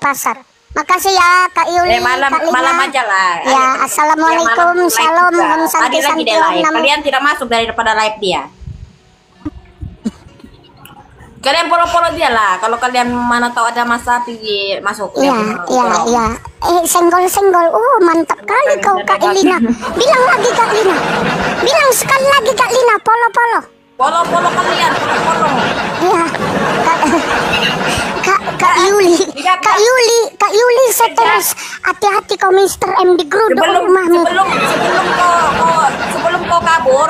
pasar. Makasih ya Kak Yuli, malam Kak Lina. malam aja lah. Ya, assalamualaikum, malam shalom, juga. om santi Tadi lagi santi dia live. om. Kalian tidak masuk daripada live dia. Kalian follow dia lah. Kalau kalian mana tahu ada masa pergi masuk. Iya. Senggol. Mantap kali kau Kak Lina. Bilang lagi Kak Lina. Bilang sekali lagi Kak Lina, follow. Follow kalian, follow. Iya. Kak Yuli seterus hati-hati kau Mr. M di geruduk rumahmu. Sebelum kau kabur,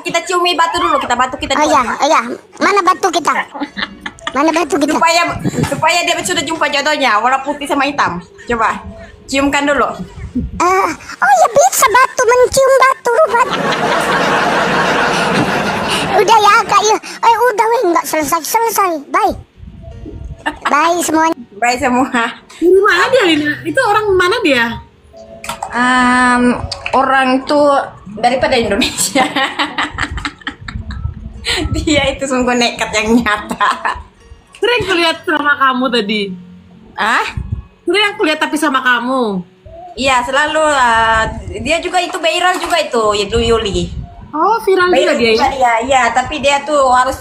kita ciumi batu dulu, kita Oh iya. Mana batu kita? Supaya dia sudah jumpa jodohnya, warna putih sama hitam. Coba ciumkan dulu. Oh ya bisa batu mencium batu. Udah ya Kak Yuli. Udah nggak selesai. Bye semuanya. Bye semua. Di mana dia, Lina? Itu orang mana dia? Orang tuh daripada Indonesia. Dia itu sungguh nekat yang nyata. Sering kulihat sama kamu tadi. Sering aku lihat tapi sama kamu. Iya selalu. Dia juga itu viral juga itu Yuli. Oh viral juga dia ya? Iya, tapi dia tuh harus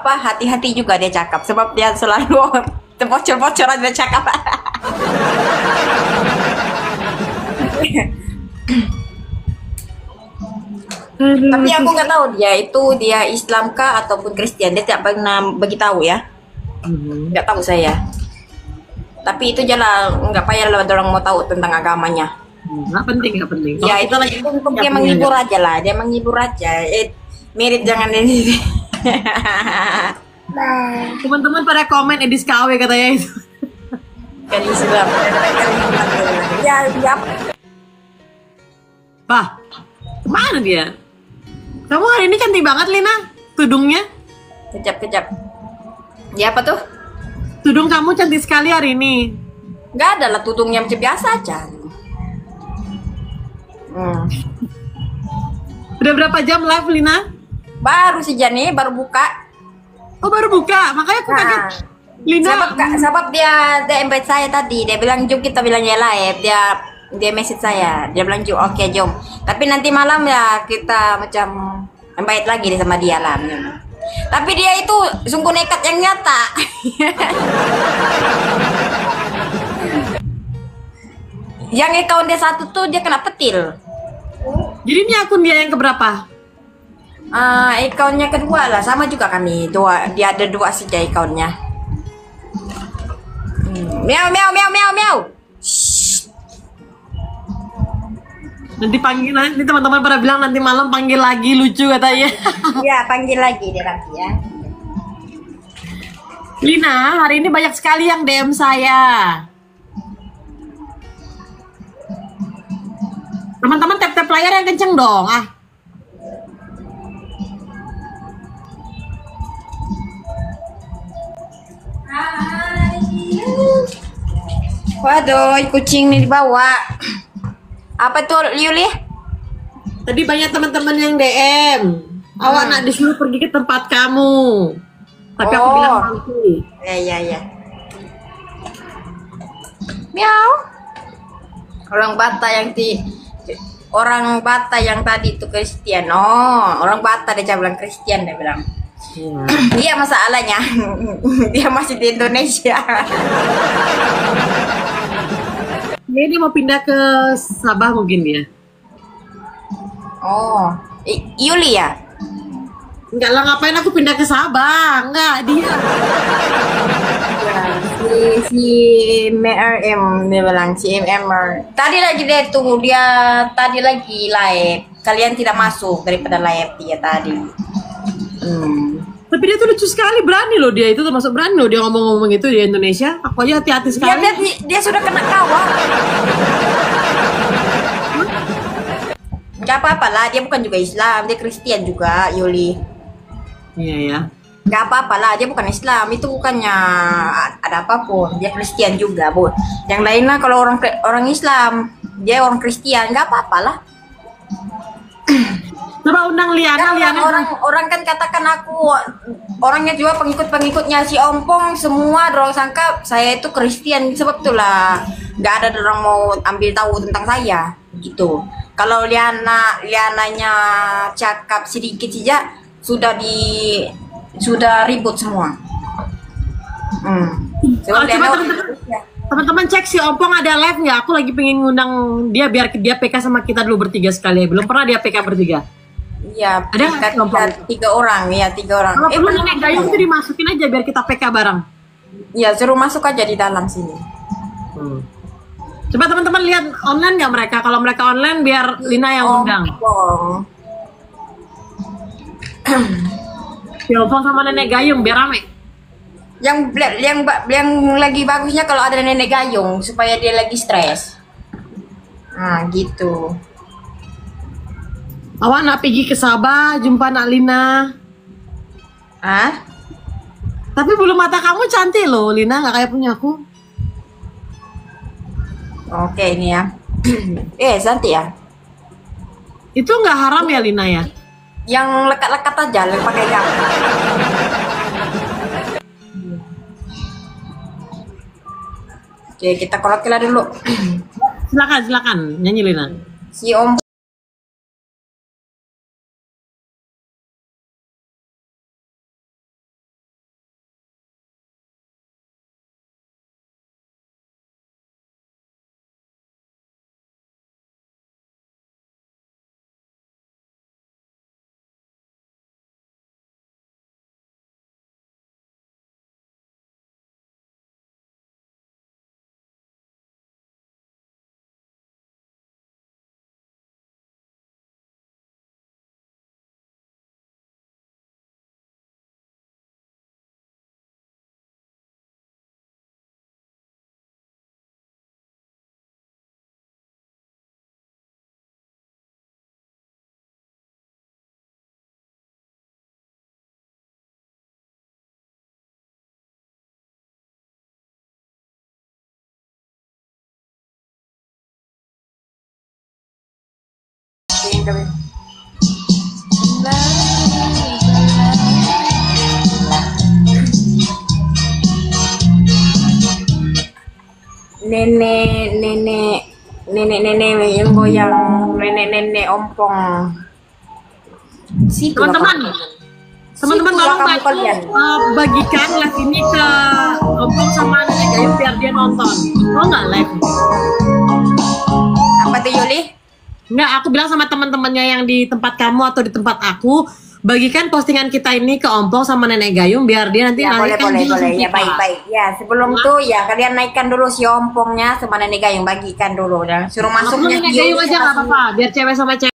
hati-hati juga dia cakap. Sebab dia selalu bocor-bocoran dia cakap. Tapi aku nggak tahu dia Islam kah ataupun Kristen. Dia tidak pernah beritahu ya. Nggak tahu saya. Tapi itu jalan nggak payah lah orang mau tahu tentang agamanya. Nggak penting. Ya itu lagi untuk dia menghibur aja lah. Dia menghibur aja. Mirip jangan ini. Teman-teman pada komen Edis KW katanya itu. Kan Islam. Ya. Pak, kemana dia? Kamu hari ini cantik banget Lina. Tudungnya. Kejap. Ya apa tuh? Tudung kamu cantik sekali hari ini. Nggak ada lah tudungnya macam biasa aja. Udah berapa jam live Lina? Baru sih Jani, baru buka. Oh baru buka, makanya aku kaget. Lina. Sebab dia invite saya tadi, dia bilang jom kita bilangnya live, dia message saya, dia bilang jom, oke jom. Tapi nanti malam ya kita macam invite lagi sama dia lah. Tapi dia itu sungguh nekat yang nyata. Yang account dia satu tuh dia kena petil. Jadi ini akun dia yang keberapa? Accountnya kedua lah, sama juga kami. Dia ada dua saja accountnya. Meow. Nanti panggil, nanti teman-teman pada bilang nanti malam panggil lagi, lucu katanya. Ya, panggil lagi dia nanti ya. Lina, hari ini banyak sekali yang DM saya. Teman-teman tap-tap layar yang kenceng dong. Waduh, kucing nih dibawa. Apa tuh Yuli? Tadi banyak teman-teman yang DM. Awak nak disuruh pergi ke tempat kamu. Tapi aku bilang mampu. Ya. Miau. Orang Batak yang tadi itu Kristen. Oh, orang Batak dia bilang Kristen dia bilang. Iya masalahnya dia masih di Indonesia. Dia mau pindah ke Sabah mungkin dia. Oh, Yuli ya? Enggak lah, ngapain aku pindah ke Sabah? Enggak, dia. Si MRM dia bilang si MMR. Tadi lagi dia tadi lagi live. Kalian tidak masuk daripada live dia tadi. Tapi dia tuh lucu sekali, berani loh dia itu termasuk berani loh dia ngomong-ngomong itu di Indonesia. Aku aja hati-hati sekali. Dia sudah kena kawat. Gak apa-apa lah, dia bukan juga Islam, dia Kristen juga, Yuli. Iya ya. Gak apa-apa lah, dia bukan Islam, itu bukannya ada apapun, dia Kristen juga, Bu. Yang lainnya kalau orang Islam, dia orang Kristen, gak apa-apa lah. Coba undang Liana, Kan Liana. orang kan katakan aku orangnya juga pengikut-pengikutnya si Ompong semua dorong sangka saya itu Kristen, sebab itulah nggak ada orang mau ambil tahu tentang saya gitu. Kalau Liananya cakap sedikit saja sudah ribut semua. Sebab Coba Liana teman-teman cek si Ompong ada live nggak? Aku lagi pengen ngundang dia biar dia PK sama kita dulu bertiga sekali. Belum pernah dia PK bertiga. Iya, Ada tiga orang. Kalau perlu nenek gayung itu dimasukin aja biar kita PK bareng. Iya, suruh masuk aja di dalam sini. Coba teman-teman lihat online nggak mereka? Kalau mereka online biar Lina yang undang. Si Ompong sama nenek gayung biar rame. Yang lagi bagusnya kalau ada nenek gayung supaya dia lagi stres. Nah, gitu. Awak nak pergi ke Sabah jumpa nak Lina. Tapi bulu mata kamu cantik loh, Lina, nggak kayak punya aku. Oke, ini ya. Cantik ya. Itu nggak haram ya, Lina ya? Yang lekat-lekat aja, pakai gak. Oke, kita kolak-kolak dulu. Silakan, nyanyi Lina. Si Om nenek yang goyang, nenek Ompong. Teman-teman tolong bantu bagikan live ini ke Ompong sama nenek gayung biar dia nonton. Mau nggak live? Apa tuh Yuli? Nggak, aku bilang sama teman-temannya yang di tempat kamu atau di tempat aku, bagikan postingan kita ini ke Ompong sama nenek gayung biar dia nanti Ya, boleh. Ya, kita. baik. Ya, sebelum tuh ya kalian naikkan dulu si Ompongnya sama nenek gayung, bagikan dulu dan suruh masuknya Nenek gayung aja nggak apa-apa, biar cewek sama cewek.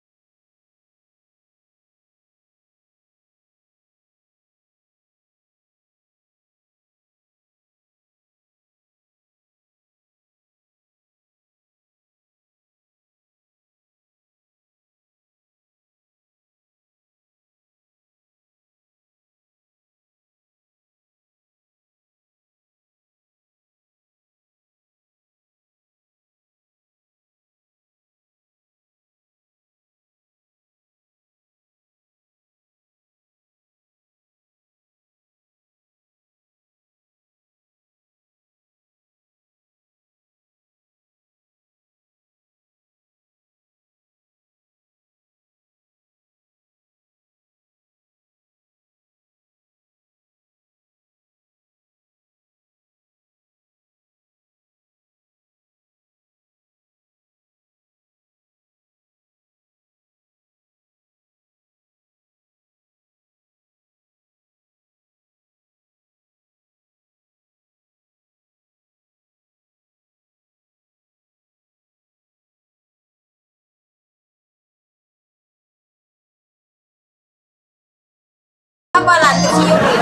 apa lah tuh si Yuli?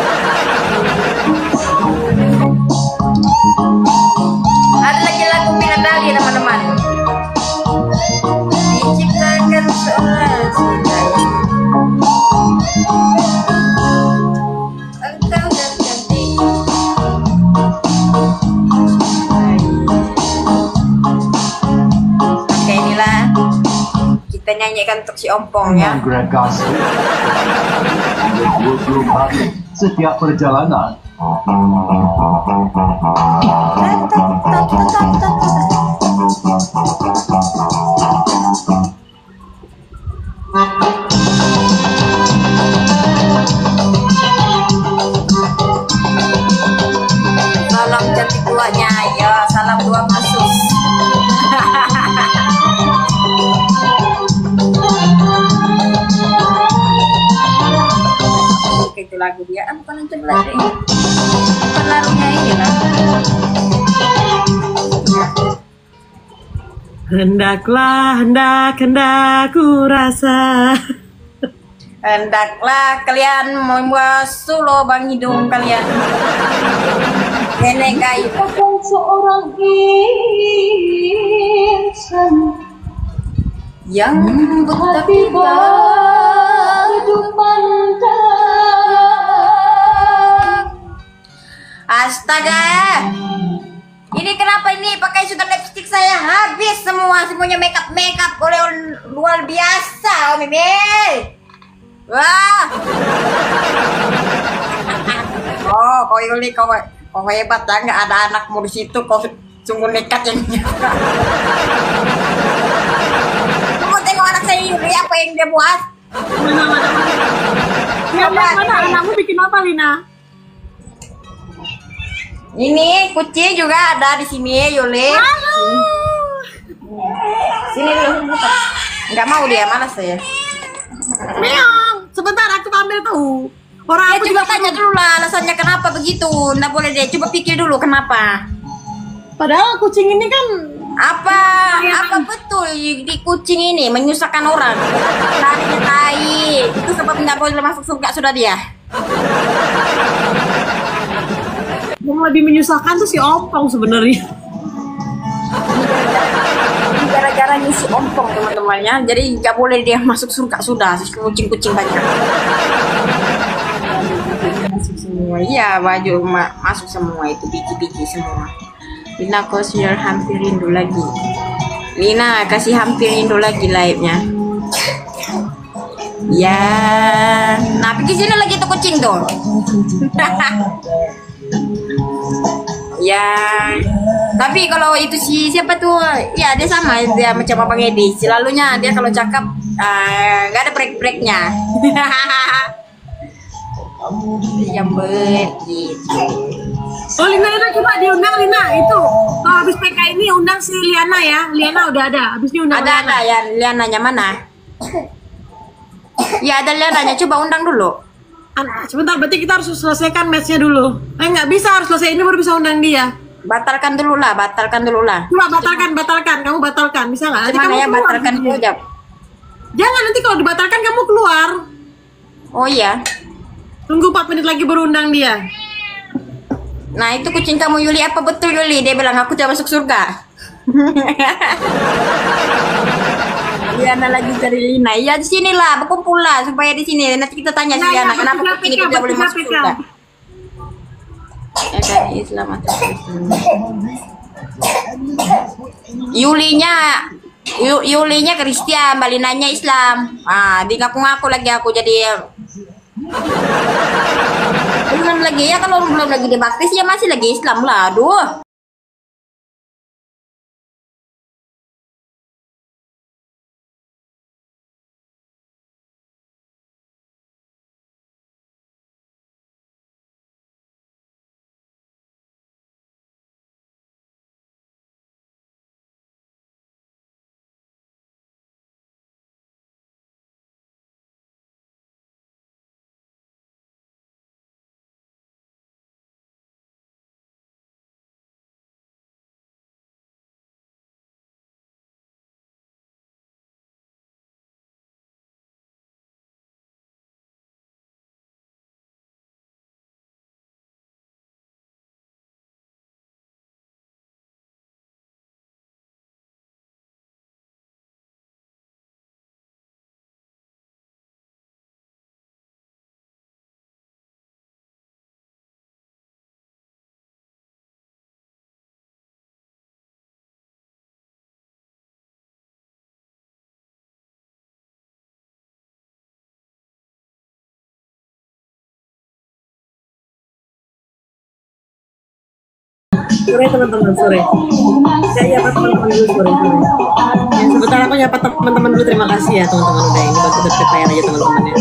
Ada lagi lagu Pinadali teman-teman. Diciptakan seorang cinta. Engkau dan cantik. Oke, inilah kita nyanyikan untuk si Ompong ya. Greg Gasly 20 hari setiap perjalanan. Salam cantik tuanya, ya salam dua masuk. Oke, itu lagu dia, bukan itu lagu ini. Bukan lagunya ini lah. Hendak ku rasa. Hendaklah kalian membasuh lubang hidung kalian. Nenek kayu. Bukan seorang insan Yang tiba Astaga. Ini kenapa ini pakai sugar lipstick saya habis semuanya makeup oleh luar biasa, Om Mimi. Wah. Oh, kau Yuli, kau hebat ya, nggak ada anakmu di situ, kau sungguh nekat yang kamu tengok anak saya Yuli, apa yang dia buat? Mana anakmu bikin apa, Lina? Ini kucing juga ada di sini, Yuli. Sini dulu. Nggak mau dia, malas saya. Meong, sebentar aku ambil tahu. Orang Ya aku coba juga tanya dulu lah alasannya kenapa begitu. Nggak boleh deh, coba pikir dulu kenapa. Padahal kucing ini kan Apa betul di kucing ini menyusahkan orang? Larinya tai. Itu sebab nggak boleh masuk surga sudah dia. yang lebih menyusahkan tuh si Ompong sebenarnya. Gara-gara ngisi Ompong teman-temannya, jadi nggak boleh dia masuk surga sudah. Si kucing-kucing banyak. Masuk semua, iya baju masuk semua itu biji-biji semua. Lina Kosier hampir rindu lagi. Lina kasih hampir rindu lagi live-nya. Ya, nah pergi sini lagi tuh kucing tuh. Ya, tapi kalau itu siapa tuh? Ya dia sama, dia macam Abang Edi. Selalunya dia kalau cakap nggak ada break-breaknya. Jambet gitu. Oh Lina coba diundang Lina itu. Kalau habis PK ini undang si Liana ya. Liana udah ada. Habis ini undang Ada ya, Liananya mana? Ya ada Liananya, coba undang dulu. Sebentar, berarti kita harus selesaikan matchnya dulu. Nggak bisa, harus selesai ini baru bisa undang dia. Batalkan dulu lah. Coba batalkan. Kamu batalkan, bisa nggak? Nanti Mana kamu ya keluar. batalkan dulu, Jap? Jangan, nanti kalau dibatalkan kamu keluar. Oh iya. Tunggu 4 menit lagi baru undang dia. Nah itu kucing kamu Yuli, apa betul Yuli? Dia bilang aku tidak masuk surga. Liana lagi cari Lina. Ya di sinilah, berkumpul lah supaya di sini. Nanti kita tanya si Liana kenapa kucing itu tidak boleh masuk surga. Ya kan Islam atau Kristen. Yulinya Kristen, Balinanya Islam. Ah, di ngaku-ngaku lagi aku jadi belum lagi ya, kalau belum lagi dibaptis ya masih lagi Islam lah. Aduh. Sore teman-teman, sore. Saya nyapa teman-teman dulu sore. Ya, sebentar aku nyapa teman-teman dulu. Terima kasih ya teman-teman udah ini bantu deket layar aja teman-teman ya.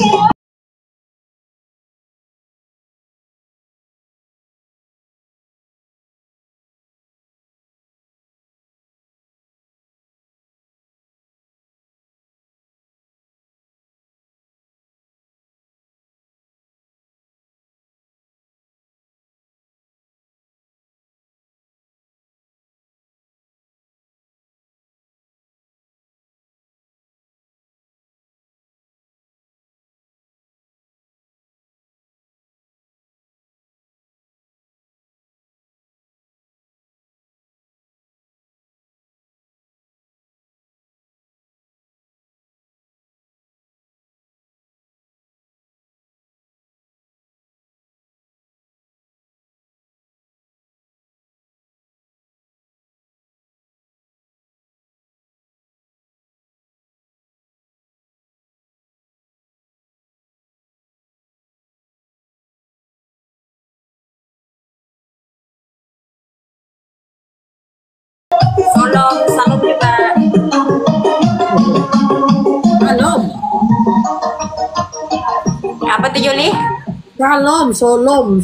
Salam juga. Shalom. Apa tuh Yuli? Shalom, shalom.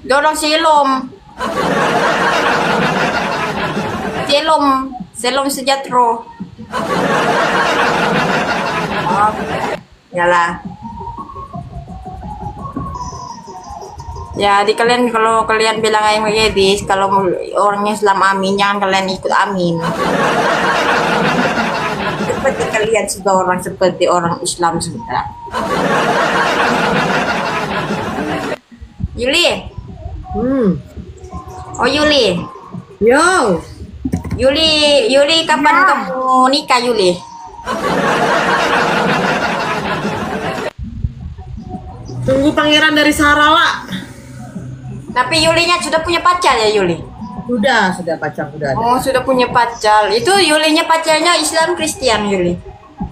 Dorong silom. Silom sejahtera. Oh, yalah. Ya, di kalian kalau kalian bilang ayam medis, kalau orangnya Islam amin, jangan kalian ikut amin. Seperti kalian sudah orang seperti orang Islam sudah. Yuli. Oh Yuli. Yo. Yuli kapan kamu nikah Yuli? Tunggu pangeran dari Sarawak. Tapi Yulinya sudah punya pacar ya Yuli? Sudah pacar sudah ada. Oh sudah punya pacar. Itu Yulinya pacarnya Islam Kristen Yuli?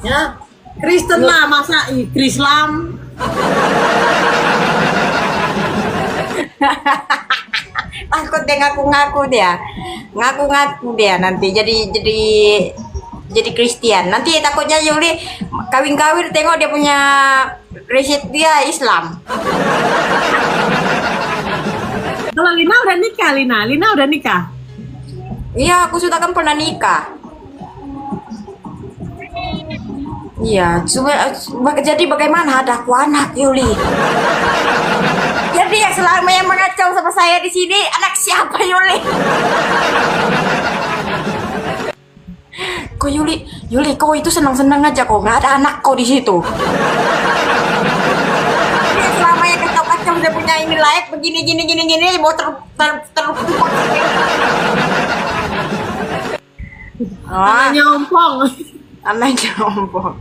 Ya, Kristen lah masa Islam. Takut dia ngaku-ngaku dia nanti jadi Kristen. Nanti takutnya Yuli kawin-kawin tengok dia punya riset dia Islam. Kalau Lina udah nikah, Lina udah nikah. Iya, aku sudah kan pernah nikah. Iya, jadi bagaimana ada aku anak Yuli? Jadi yang selama yang mengacau sama saya di sini anak siapa Yuli? Kok Yuli kau itu senang-senang aja kok nggak ada anak kau di situ. Dia selama yang kacau-kacau udah punya ini live begini gini mau Anaknya ompong. Anaknya ompong.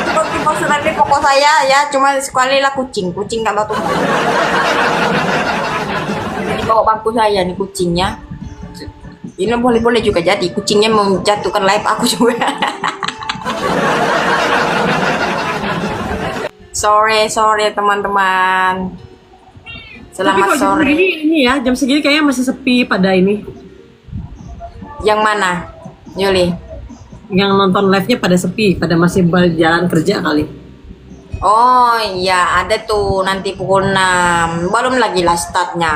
Tiba-tiba sudah di pokok saya ya cuma sekali lah kucing nggak mau tumbuh. Di bawah bangku saya nih kucingnya. Ini boleh juga jadi kucingnya menjatuhkan live aku juga. Sorry teman-teman. Selamat Tapi sore. Jam segini ini ya, jam segini kayaknya masih sepi pada ini. Yang mana, Yuli? Yang nonton live-nya pada sepi, pada masih berjalan kerja kali. Oh iya, ada tuh nanti pukul 6. Belum lagi lah startnya.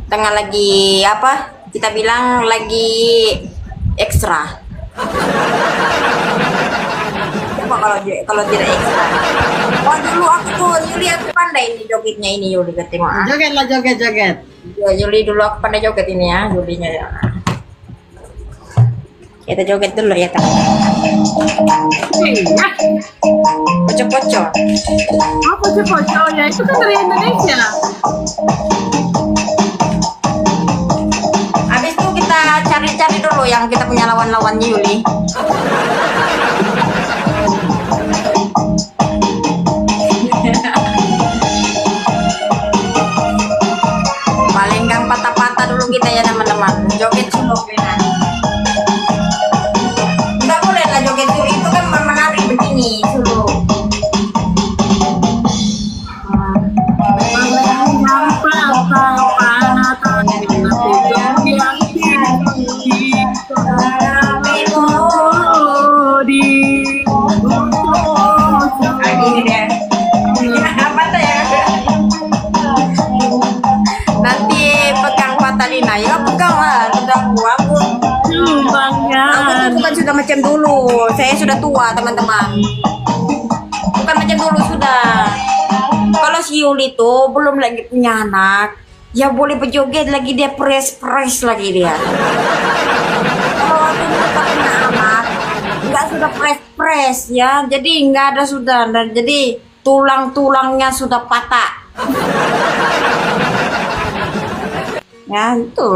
Tengah lagi apa? Kita bilang lagi ekstra. Coba kalau tidak ekstra. Oh dulu aku tuh Yuli aku pandai ini jogetnya ini Yuli tengok. Joget lah joget. Ya, Yuli dulu aku pandai joget ini ya, Yulinya ya. Kita joget dulu ya tak. Pocok-pocok. Oh pocok-pocok ya, itu kan dari Indonesia. Habis itu kita cari-cari dulu yang kita punya lawan-lawannya Yuli. Paling gak patah-patah dulu kita ya teman-teman. Joget dulu kita. Nggak boleh lah joget dulu itu kan menari begini dulu. Kak Lina, ya pegang lah, udah aku Jangan. tuh bukan sudah macam dulu, saya sudah tua teman-teman, bukan macam dulu sudah. Kalau si Yuli tuh belum lagi punya anak, ya boleh berjoget lagi dia press lagi dia. Kalau waktu kita punya anak, nggak sudah press ya, jadi nggak ada sudah, dan jadi tulang-tulangnya sudah patah. Ya itu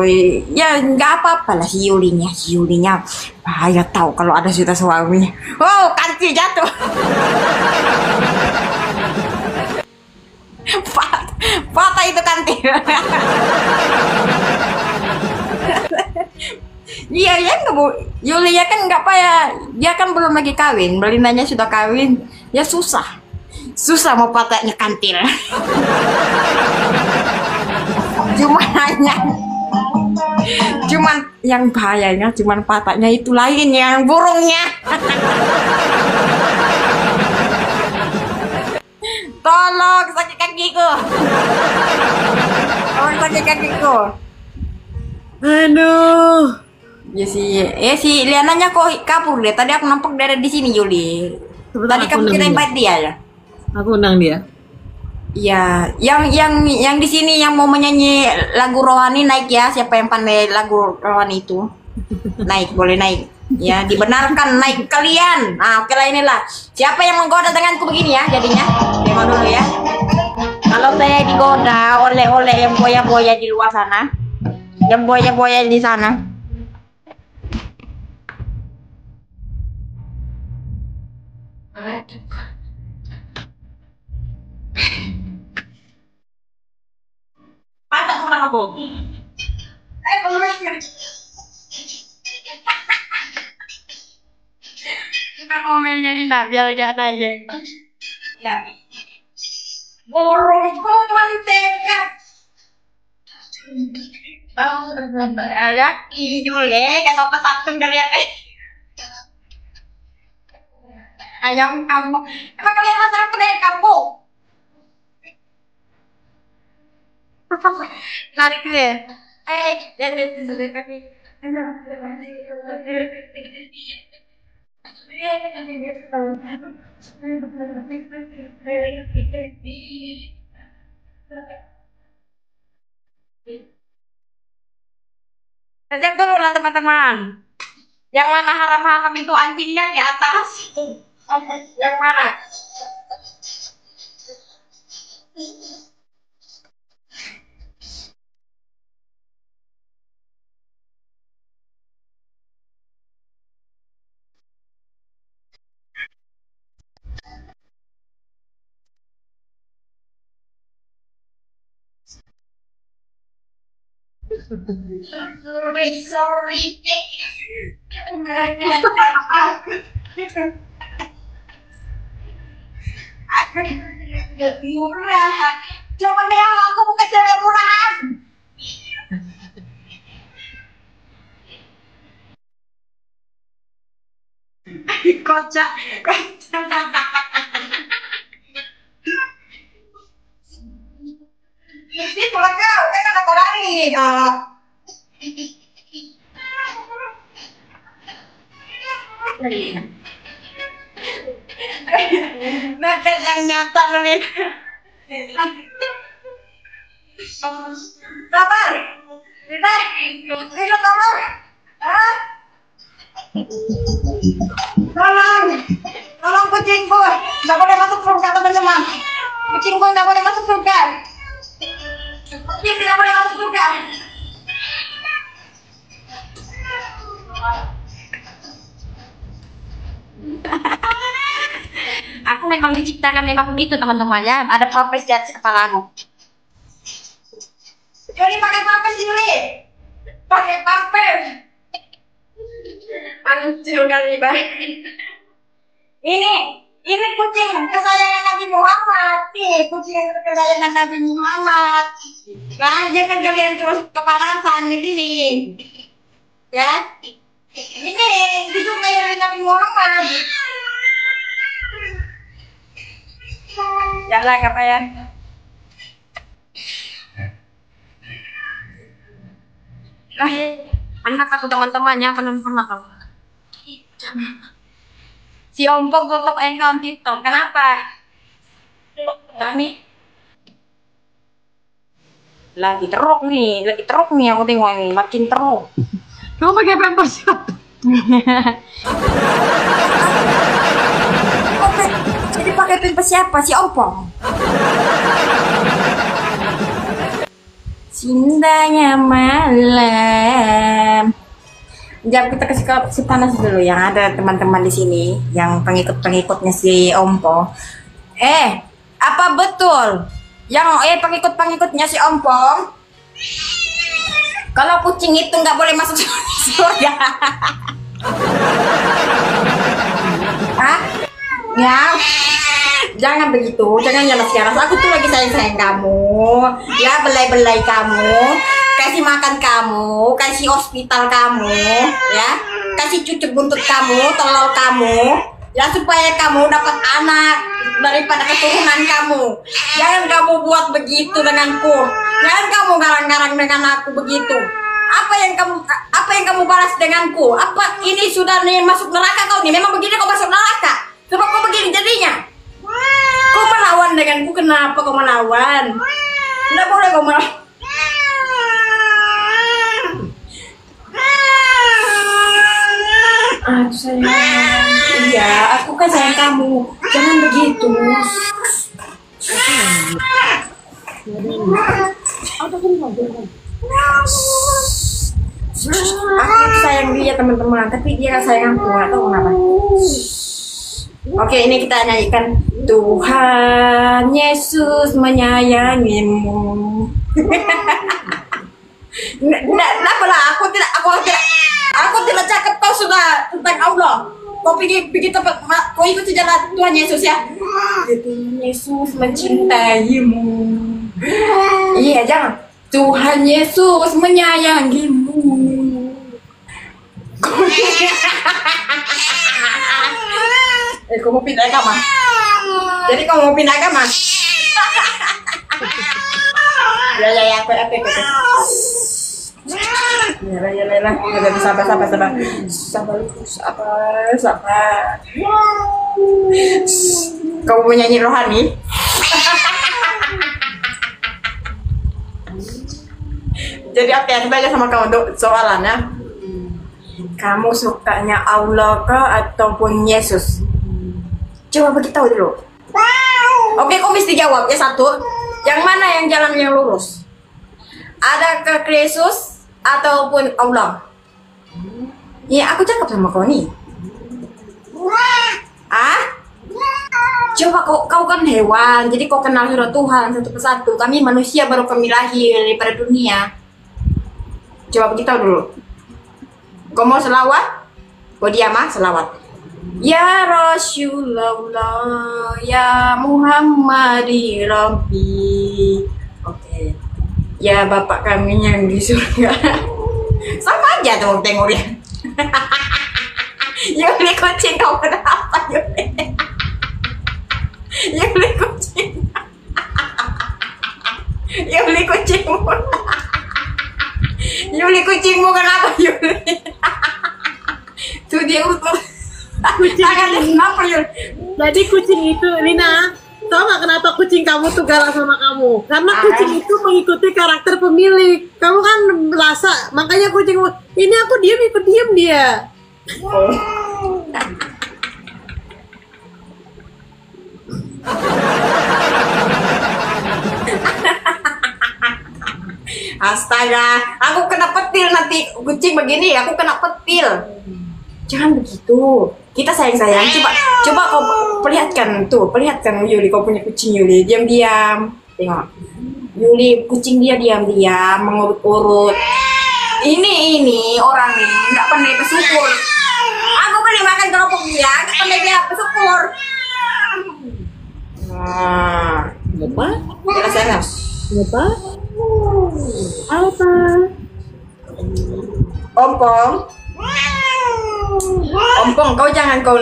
ya nggak apa-apa lah si Yulinya bahaya tahu kalau ada sudah suaminya. Oh kanci jatuh. Patah itu kanti. Iya ya nggak bu, Yulia kan nggak apa ya, dia kan belum lagi kawin, Belinanya sudah kawin, ya susah mau patahnya kantil. Cuman yang bahayanya cuman patahnya itu lain yang burungnya. Tolong sakit kakiku. Tolong sakit kakiku. Aduh. Si Liananya kok kabur deh. Tadi aku nampak dia ada di sini Juli. Sebentar, Tadi aku kamu kita undang invite dia ya. Aku undang dia. Iya, yang di sini yang mau menyanyi lagu rohani naik ya. Siapa yang pandai lagu rohani itu? Naik, boleh naik. Ya, dibenarkan naik kalian. Nah, oke lah inilah. Siapa yang menggoda denganku begini ya jadinya? Tengok dulu ya. Kalau saya digoda oleh yang boya-boya di luar sana. Yang boya-boya di sana. Patah orang aku. Kita ngomelnya ini biar jangan aja. Ya. Burungku mentega. Ada Jule, kalau pesantren kalian. Ayam kamu. Emang kalian rasa aku dari kamu? Narik deh. Dari kaki. Lihat dulu lah teman-teman. Yang mana haram-haram itu anjingnya di atas. Yang mana? Sorry. Murah. Coba deh aku bukan cewek murahan. Kocak. Ini pulang kau, kan aku lari. Mepet yang nyata nih. Sabar. Rina sabar. Hah? Tolong kucingku. Nggak boleh masuk surga teman-teman. Kucingku nggak boleh masuk surga. Kucing tidak boleh masuk surga. Aku memang diciptakan memang begitu teman-teman ya. Ada pampers di atas kepala aku. Juli pakai pampers Juli. Pakai pampers. Hancur kali bang. Ini kucing kesayangan Nabi Muhammad. Nih kucing kesayangan Nabi Muhammad. Nah jangan kalian terus kepanasan di sini. Ya. Ini disukai oleh Nabi Muhammad. Jalan apa ya? Anak aku teman-temannya penonton aku. Si Ompong tutup account TikTok. Kenapa? Kami lagi teruk nih aku tengok ini makin teruk. Kamu pakai pampers siapa? Oke, jadi pakai pampers siapa? Si Ompong. Cintanya malam. Jam kita kasih panas dulu yang ada teman-teman di sini yang pengikut-pengikutnya si Ompong. Apa betul yang pengikut-pengikutnya si Ompong? Kalau kucing itu nggak boleh masuk surga. Hah? Ya, jangan begitu, jangan nyalas-nyalas. Aku tuh lagi sayang-sayang kamu, ya belai-belai kamu, kasih makan kamu, kasih hospital kamu, ya, kasih cucu buntut kamu, tolol kamu, ya supaya kamu dapat anak daripada keturunan kamu. Jangan kamu buat begitu denganku, jangan kamu garang-garang dengan aku begitu. Apa yang kamu balas denganku? Apa ini sudah nih masuk neraka kau nih? Memang begini kau masuk neraka. Coba kau begini jadinya. Kau melawan denganku, kenapa kau melawan? Tidak boleh kau melawan. Aku sayang. Iya, aku kan sayang kamu. Jangan begitu. Aku sayang dia teman-teman, tapi dia sayang aku, nggak tahu kenapa. Oke, ini kita nyanyikan Tuhan Yesus menyayangimu. Nggak lah, aku tidak cakap kau sudah tentang Allah. Kau pergi tempat, kau ikut jalan Tuhan Yesus ya. Tuhan Yesus mencintaimu. Iya, jangan. Tuhan Yesus menyayangimu. Kau mau pindah agama? Jadi kau mau pindah agama? Ya, aku. Ya, sabar. Kau mau nyanyi rohani? Jadi apa yang tanya sama kamu untuk soalannya? Kamu sukanya Allah kah ataupun Yesus? Coba beritahu dulu. Oke, kau mesti jawab ya satu. Yang mana yang jalan yang lurus? Ada ke Yesus ataupun Allah? Ya, aku cakap sama kau nih. Coba kau kan hewan, jadi kau kenal sudah Tuhan satu persatu. Kami manusia baru kami lahir daripada dunia. Coba beritahu dulu. Kau mau selawat? Kau diam selawat. Ya Rasulullah, ya Muhammadi Rabbi. Oke. Ya Bapak kami yang di surga. Sama aja tuh tengok dia. Yuli kucing kau kenapa Yuli? Yuli kucing. Yuli kucingmu. Yuli kucingmu kenapa Yuli? Tuh dia utuh. Kucing Kenapa Yuli? Jadi kucing itu, Lina, tau gak kenapa kucing kamu tuh galak sama kamu? Karena kucing itu mengikuti karakter pemilik. Kamu kan merasa, makanya kucingmu, ini aku diam ikut diam dia. Astaga, aku kena petil nanti kucing begini, aku kena petil. Jangan begitu. Kita sayang-sayang. Coba kau perlihatkan Yuli, kau punya kucing Yuli. Diam-diam. Tengok. Yuli, kucing dia diam-diam, mengurut-urut. Ini orang nih nggak pandai bersyukur. Aku beli makan keropok dia, nggak pandai dia bersyukur. Nah, Apa? jelas ya Mas? Apa? Apa? Ompong. Ompong, jangan kau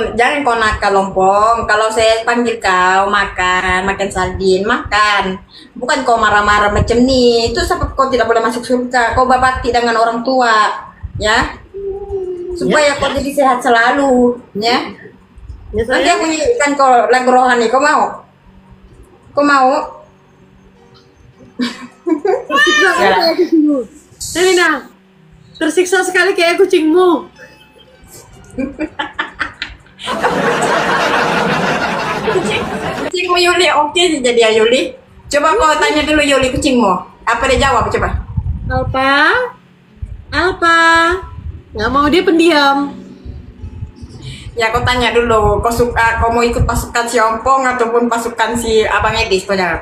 nakal Ompong. Kalau saya panggil kau makan sardin, makan. Bukan kau marah-marah macam ni. Itu sebab kau tidak boleh masuk surga. Kau berbakti dengan orang tua, ya. Supaya kau jadi sehat selalu, ya. Ya, Nanti sayang. aku nyanyikan kau lagu rohani. Kau mau? Kau mau? Tersiksa sekali kayak kucingmu. Lina, tersiksa sekali kayak kucingmu. Kucingmu Yuli oke jadi ya Yuli. Coba kau tanya dulu Yuli kucingmu. Apa dia jawab coba? Alpa, nggak mau, dia pendiam. Ya kau tanya dulu. Kau mau ikut pasukan si Ompong ataupun pasukan si Abang Edis? Kau jawab.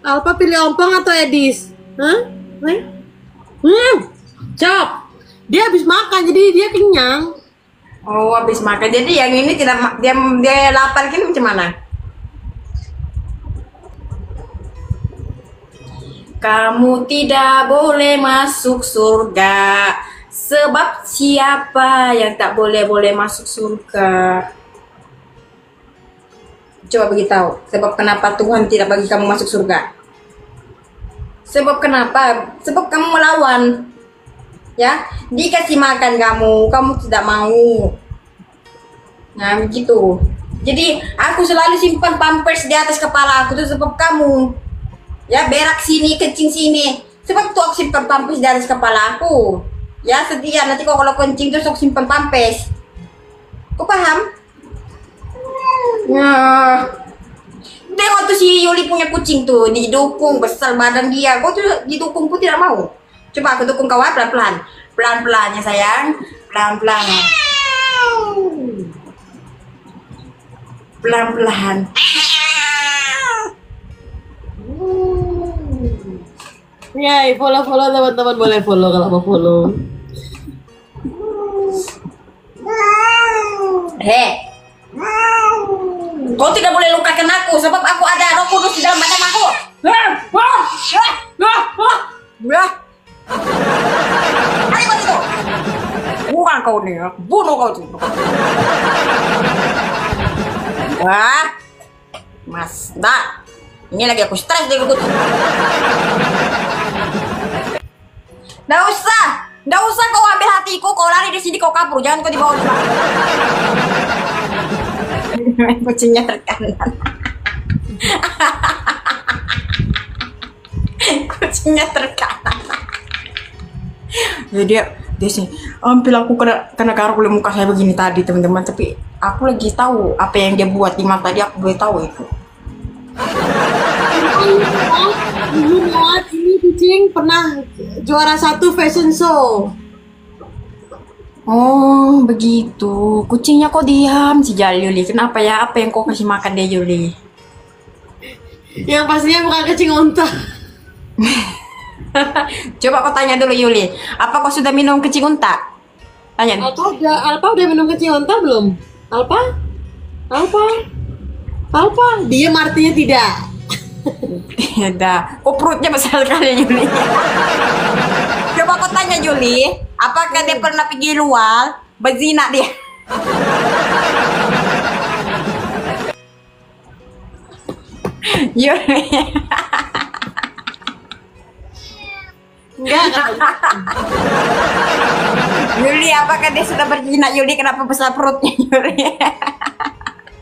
Alpa pilih Ompong atau Edis? Hah? Jawab. Dia habis makan, jadi dia kenyang. Oh habis makan. Jadi yang ini tidak dia lapar gini macam mana? Kamu tidak boleh masuk surga. Sebab siapa yang tak boleh masuk surga? Coba beritahu. Sebab kenapa Tuhan tidak bagi kamu masuk surga? Sebab kenapa? Sebab kamu melawan. Ya, dikasih makan kamu tidak mau. Nah begitu. Jadi aku selalu simpan pampers di atas kepala aku tuh sebab kamu. Ya, berak sini, kencing sini. Sebab tuh aku simpan pampers di atas kepala aku. Ya, setia nanti kok kalau kencing terus aku simpan pampers. Kau paham? Nah, tengok tuh si Yuli punya kucing tuh didukung besar badan dia. Kau tuh didukung pun tidak mau. Coba aku dukung kau pelan-pelan. Pelan-pelan ya sayang. Pelan-pelan. Pelan-pelan. Ya, follow teman-teman, boleh follow kalau mau follow. Kau tidak boleh lukakan aku sebab aku ada Roh Kudus di dalam badan aku. Ayo kau itu. Bukan kau nih, bunuh kau itu. Wah, Mas, ini lagi aku stres deh kucing. Nggak usah kau ambil hatiku, kau lari di sini kau kabur, jangan kau dibawa. Kucingnya terkanan. Kucingnya terkanan. Ya dia sih ambil aku kena garuk oleh muka saya begini tadi teman-teman, tapi aku lagi tahu apa yang dia buat di mata dia, aku boleh tahu itu. Ini kucing pernah juara 1 fashion show. Oh begitu, kucingnya kok diam si Yuli, kenapa ya? Apa yang kau kasih makan dia Yuli? Yang pastinya bukan kucing unta. Coba kau tanya dulu Yuli, apa kau sudah minum kucing unta? Tanya. Alpa udah minum kucing unta belum? Alpa, diam artinya tidak. Ya dah, kok perutnya besar sekali Yuli. Coba kau tanya Yuli, apakah dia pernah pergi luar berzina dia? Yuli. Enggak. Yuli, apakah dia sudah berzina Yuli? Kenapa besar perutnya Yuli?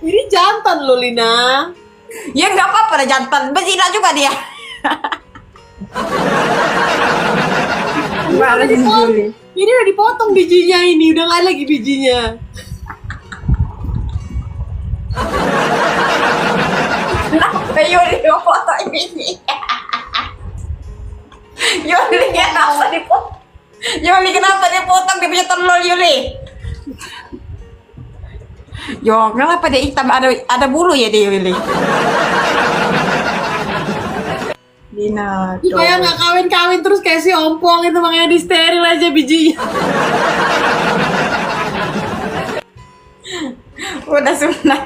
Ini jantan loh Lina. Ya nggak apa-apa dah jantan, berzina juga dia. Ini udah dipotong bijinya, ini udah nggak ada lagi bijinya. Kenapa Yuli foto ini? Yuli kenapa dipotong? Yuli kenapa dipotong? Dia punya telur Yuli. Yo, kenapa dia hitam? Ada bulu ya dia Yuli. Dina, Supaya nggak kawin-kawin terus kayak si Ompong itu, makanya di steril aja bijinya. udah sunat,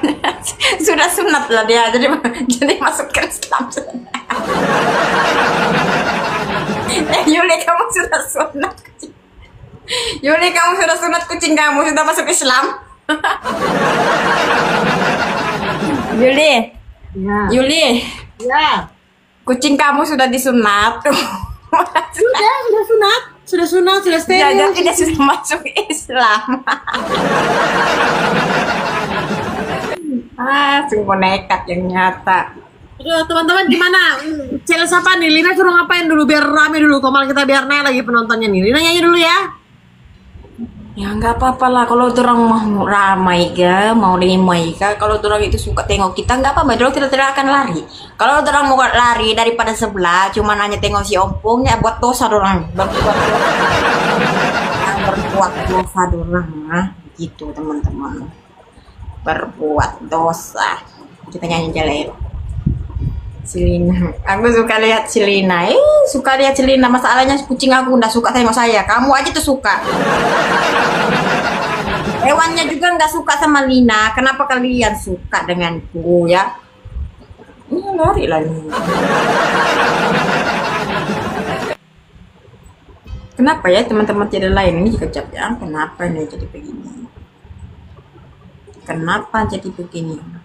sudah sunat lah dia, jadi masuk ke Islam. Yuli kamu sudah sunat. Yuli, kamu sudah sunat kucing kamu sudah masuk Islam. Yuli, Ya. Yuli, Ya. kucing kamu sudah disunat. Sudah sunat. Sudah sunat, sudah steril. Jadi dia sudah masuk Islam. Sungguh nekat yang nyata. Aduh, teman-teman gimana? Challenge apa nih? Lina suruh ngapain dulu biar rame dulu. Komal kita biar naik lagi penontonnya nih. Lina nyanyi dulu ya. Ya nggak apa-apa lah kalau orang mau ramai ke, mau dimai ke, kalau orang itu suka tengok kita nggak apa-apa, orang tidak akan lari. Kalau orang mau lari daripada sebelah, cuma hanya tengok si ompong ya buat dosa orang, berbuat dosa orang, gitu teman-teman, berbuat dosa. Kita nyanyi jelek. Silina, aku suka lihat Silina. Suka lihat Silina. Masalahnya kucing aku nggak suka tengok saya. Kamu aja tuh suka. Hewannya juga nggak suka sama Lina. Kenapa kalian suka denganku ya? Ini lari lagi. Kenapa ya teman-teman tidak lain ini kejap ya? Kenapa ini jadi begini? Kenapa jadi begini?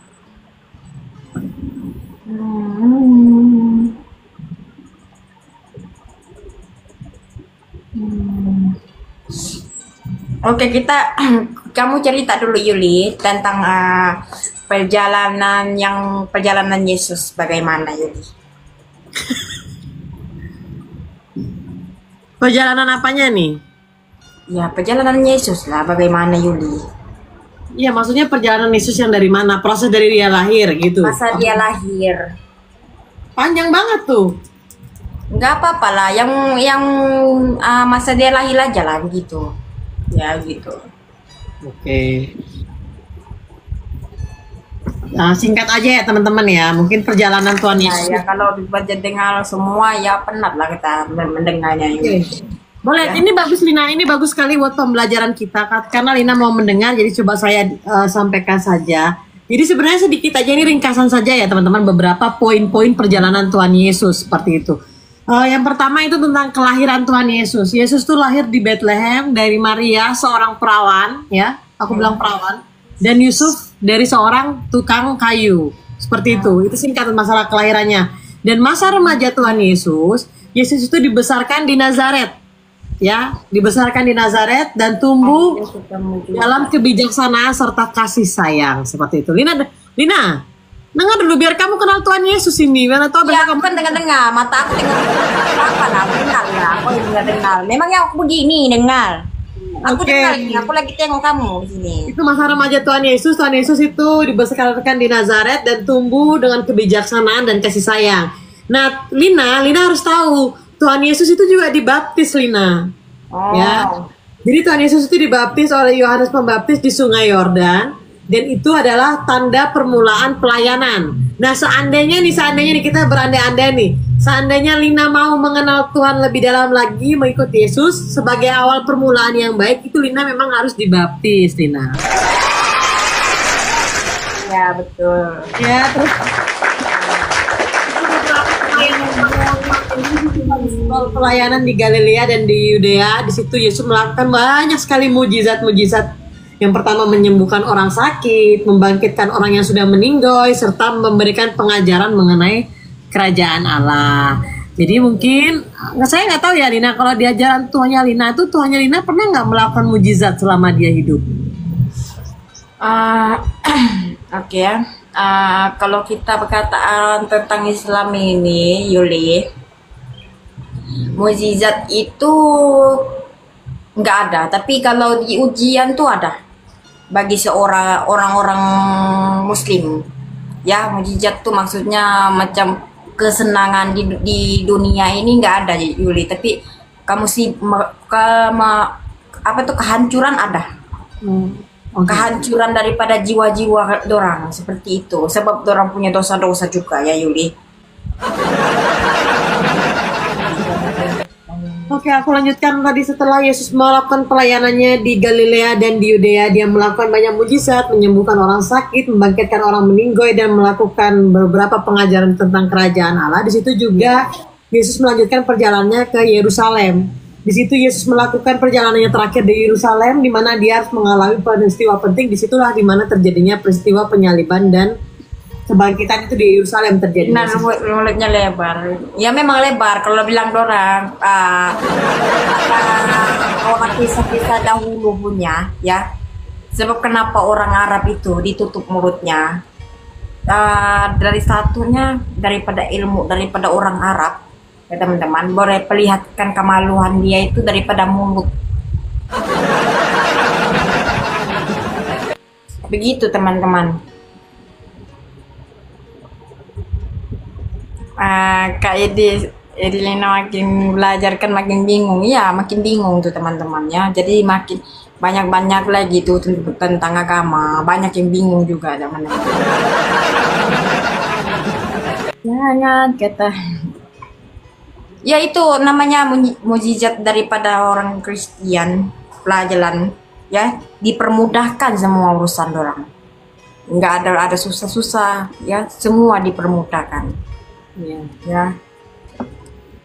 Oke, kamu cerita dulu Yuli tentang perjalanan Yesus bagaimana Yuli? Perjalanan apanya nih? Ya perjalanan Yesus lah bagaimana Yuli? Iya, maksudnya perjalanan Yesus yang dari mana? Proses dari dia lahir gitu. Masa dia lahir? Panjang banget tuh. Nggak apa-apa lah, yang masa dia lahir aja lah gitu. Ya gitu. Oke. Nah, singkat aja ya teman-teman ya. Mungkin perjalanan Tuhan Yesus. Ya kalau dibaca dengar semua ya penat lah kita mendengarnya ini. Boleh, Ya. ini bagus Lina, ini bagus sekali buat pembelajaran kita karena Lina mau mendengar, jadi coba saya sampaikan saja. Jadi sebenarnya sedikit aja ini ringkasan saja ya teman-teman, beberapa poin-poin perjalanan Tuhan Yesus seperti itu. Yang pertama itu tentang kelahiran Tuhan Yesus. Yesus tuh lahir di Bethlehem dari Maria, seorang perawan, ya, aku bilang perawan, dan Yusuf dari seorang tukang kayu. Seperti itu singkatan masalah kelahirannya. Dan masa remaja Tuhan Yesus, Yesus itu dibesarkan di Nazaret. Ya, dibesarkan di Nazaret dan tumbuh dalam kebijaksanaan serta kasih sayang seperti itu. Lina, dengar dulu biar kamu kenal Tuhan Yesus ini. Biar tahu Ya, kamu aku kan dengar-dengar, mata aku tengok apa lah, aku dengar lah, aku dengar. Memangnya aku begini dengar. Aku Oke. dengar ini, aku lagi tengok kamu di sini. itu masa remaja Tuhan Yesus. Tuhan Yesus itu dibesarkan di Nazaret dan tumbuh dengan kebijaksanaan dan kasih sayang. Nah, Lina harus tahu Tuhan Yesus itu juga dibaptis, Lina. Oh. Ya. Jadi Tuhan Yesus itu dibaptis oleh Yohanes Pembaptis di Sungai Yordan, dan itu adalah tanda permulaan pelayanan. Nah, seandainya nih kita berandai-andai nih, seandainya Lina mau mengenal Tuhan lebih dalam lagi, mengikuti Yesus sebagai awal permulaan yang baik, itu Lina memang harus dibaptis, Lina. Ya, betul. Ya, terus pelayanan di Galilea dan di Yudea. Di situ Yesus melakukan banyak sekali mujizat-mujizat. Yang pertama menyembuhkan orang sakit, membangkitkan orang yang sudah meninggal, serta memberikan pengajaran mengenai kerajaan Allah. Jadi mungkin saya nggak tahu ya Lina, kalau di ajaran Tuhannya Lina pernah nggak melakukan mujizat selama dia hidup? Oke ya. Kalau kita berkata tentang Islam ini, Yuli, mukjizat itu nggak ada. Tapi kalau di ujian tuh ada bagi orang-orang Muslim. Ya, mukjizat tuh maksudnya macam kesenangan di dunia ini nggak ada, Yuli. Tapi kamu sih kehancuran ada. Kehancuran daripada jiwa-jiwa dorang seperti itu, sebab dorang punya dosa-dosa juga ya Yuli. Oke, aku lanjutkan tadi. Setelah Yesus melakukan pelayanannya di Galilea dan di Yudea, dia melakukan banyak mujizat, menyembuhkan orang sakit, membangkitkan orang meninggal, dan melakukan beberapa pengajaran tentang kerajaan Allah. Di situ juga Yesus melanjutkan perjalanannya ke Yerusalem. Di situ Yesus melakukan perjalanannya terakhir di Yerusalem, di mana dia harus mengalami peristiwa penting. Disitulah di mana terjadinya peristiwa penyaliban dan kebangkitan itu di Yerusalem terjadi. Nah, mulutnya lebar. Ya memang lebar. Kalau bilang orang orang kisah-kisah dahulu punya, ya. Sebab kenapa orang Arab itu ditutup mulutnya? Dari satunya daripada ilmu daripada orang Arab. Ya teman-teman, boleh perlihatkan kemaluan dia itu daripada mulut. Begitu teman-teman. Kak Edilina makin belajar kan makin bingung. Ya makin bingung tuh teman-teman ya. Jadi makin banyak lagi tuh tentang agama. Banyak yang bingung juga teman-teman. Jangan kata. Ya itu namanya mujizat daripada orang Kristen, pelajaran ya, dipermudahkan semua urusan orang. Nggak ada susah-susah ya, semua dipermudahkan. Ya.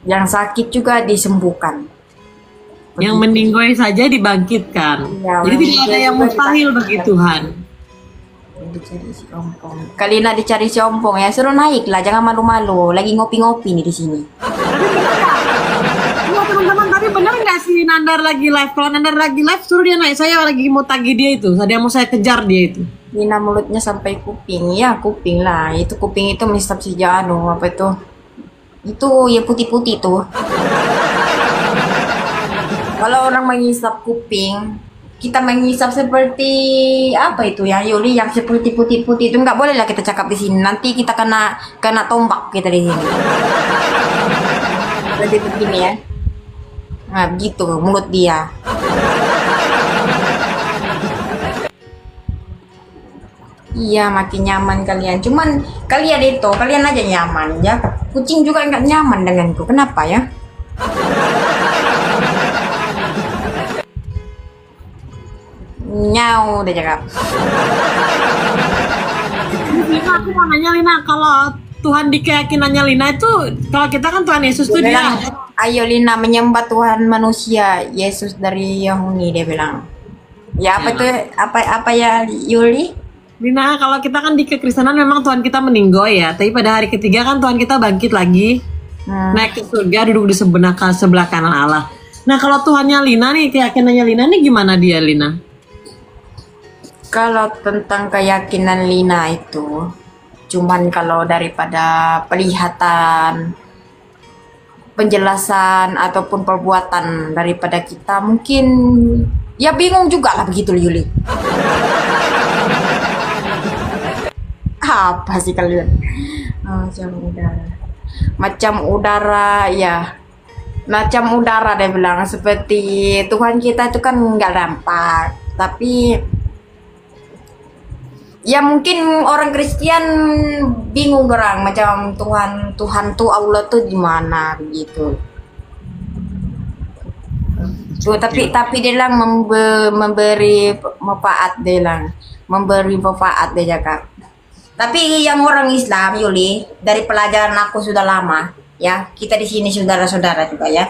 Yang sakit juga disembuhkan. Yang meninggoy saja dibangkitkan. Ya, Jadi tidak ada yang mustahil bagi Tuhan. Dicari si ompong. Kalina dicari si ompong ya, suruh naik lah, jangan malu-malu. Lagi ngopi-ngopi nih di sini. Iya teman-teman, tapi benar nggak sih Nandar lagi live? Kalau Nandar lagi live, suruh dia naik. Saya lagi mau tagih dia itu. Ada yang mau saya kejar dia itu. Lina mulutnya sampai kuping. Ya kuping lah. Itu kuping itu mistap si Jano. Apa itu? Itu yang putih-putih tuh. Kalau orang mengisap kuping, kita mengisap seperti apa itu ya Yuli, yang seperti putih-putih itu nggak boleh lah kita cakap di sini. Nanti kita kena tombak kita di sini. Jadi begini ya. Nah begitu mulut dia. Iya makin nyaman kalian. Cuman kalian aja nyaman ya. Kucing juga nggak nyaman denganku. Kenapa ya? Nyau udah cakap. Lina, aku mau nanya Lina, kalau Tuhan di keyakinannya Lina itu, kalau kita kan Tuhan Yesus tuh dia. Ayo Lina menyembah Tuhan manusia, Yesus dari Yahudi dia bilang. Ya apa tuh apa ya Yuli? Lina, kalau kita kan di kekristenan memang Tuhan kita meninggoy ya, tapi pada hari ketiga kan Tuhan kita bangkit lagi, naik ke surga, duduk di sebelah kanan Allah. Nah kalau Tuhannya Lina nih, keyakinannya Lina nih gimana dia Lina? Kalau tentang keyakinan Lina itu, cuman kalau daripada pelihatan, penjelasan ataupun perbuatan daripada kita mungkin ya bingung juga lah begitu Yuli. Apa sih kalian? Macam udara ya. Macam udara dia bilang, seperti Tuhan kita itu kan nggak nampak, tapi ya mungkin orang Kristen bingung orang macam Tuhan tuh Allah tuh gimana begitu. So, tapi dia bilang memberi manfaat, dia bilang memberi manfaat dia jaga. Tapi yang orang Islam Yuli, dari pelajaran aku sudah lama ya, kita di sini saudara-saudara juga ya,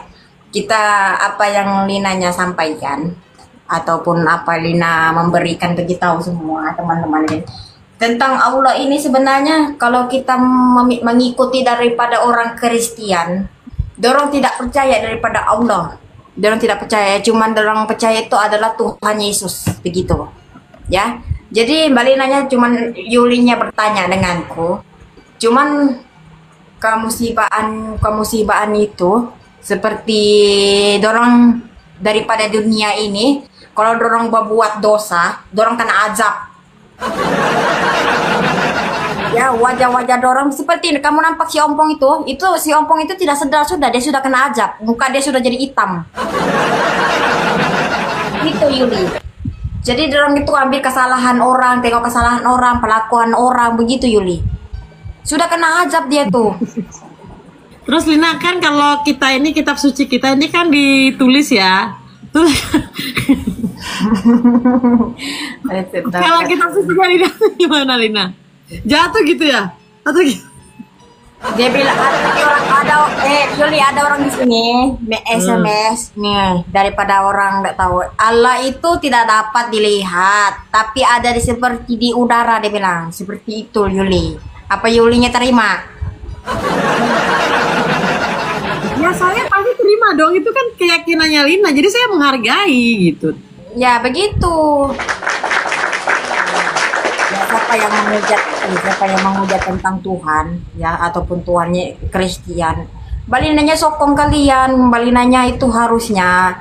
kita apa yang Linanya sampaikan ataupun apa Lina memberikan beritahu semua teman-teman tentang Allah ini, sebenarnya kalau kita mengikuti daripada orang Kristen, dorong tidak percaya daripada Allah, dorong tidak percaya, cuman dorong percaya itu adalah Tuhan Yesus begitu ya. Jadi Mbak Linanya cuman Yulinya bertanya denganku, cuman kemusibaan itu seperti dorong daripada dunia ini. Kalau dorong berbuat dosa, dorong kena azab. Ya wajah-wajah dorong seperti ini. Kamu nampak si ompong itu si ompong itu tidak sedar sudah, dia sudah kena azab, muka dia sudah jadi hitam. Gitu Yuli. Jadi dorong itu ambil kesalahan orang, tengok kesalahan orang, pelakuan orang begitu Yuli. Sudah kena azab dia tuh. Terus Lina, kan kalau kita ini kitab suci kita ini kan ditulis ya. Kalau kitab suci Lina gimana Lina? Jatuh gitu ya? Atau gitu? Dia bilang ada Yuli, ada orang di sini SMS nih daripada orang nggak tahu. Allah itu tidak dapat dilihat, tapi ada di seperti di udara, dia bilang seperti itu Yuli. Apa Yulinya terima? Ya saya pasti terima dong, itu kan keyakinannya Lina, jadi saya menghargai gitu. Ya begitu. Ya, siapa yang menghujat tentang Tuhan ya ataupun Tuhannya Kristen, balinanya sokong kalian, balinanya itu harusnya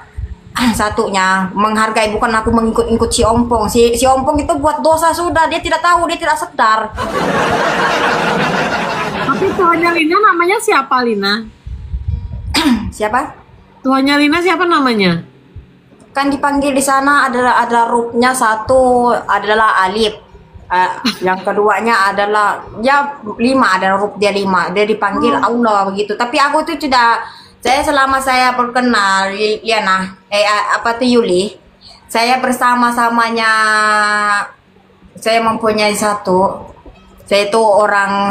satunya menghargai, bukan aku mengikut-ikut si Ompong. Si Ompong itu buat dosa sudah, dia tidak tahu, dia tidak sadar. Tapi Tuhannya Lina namanya siapa, Lina? Siapa? Tuhannya Lina siapa namanya? Kan dipanggil di sana ada hurufnya, satu adalah alif. Yang keduanya adalah ya 5, ada huruf dia 5. Dia dipanggil Allah begitu. Tapi aku tuh sudah, saya selama saya berkenal Liana Yuli, saya bersama-samanya, saya mempunyai satu. Saya itu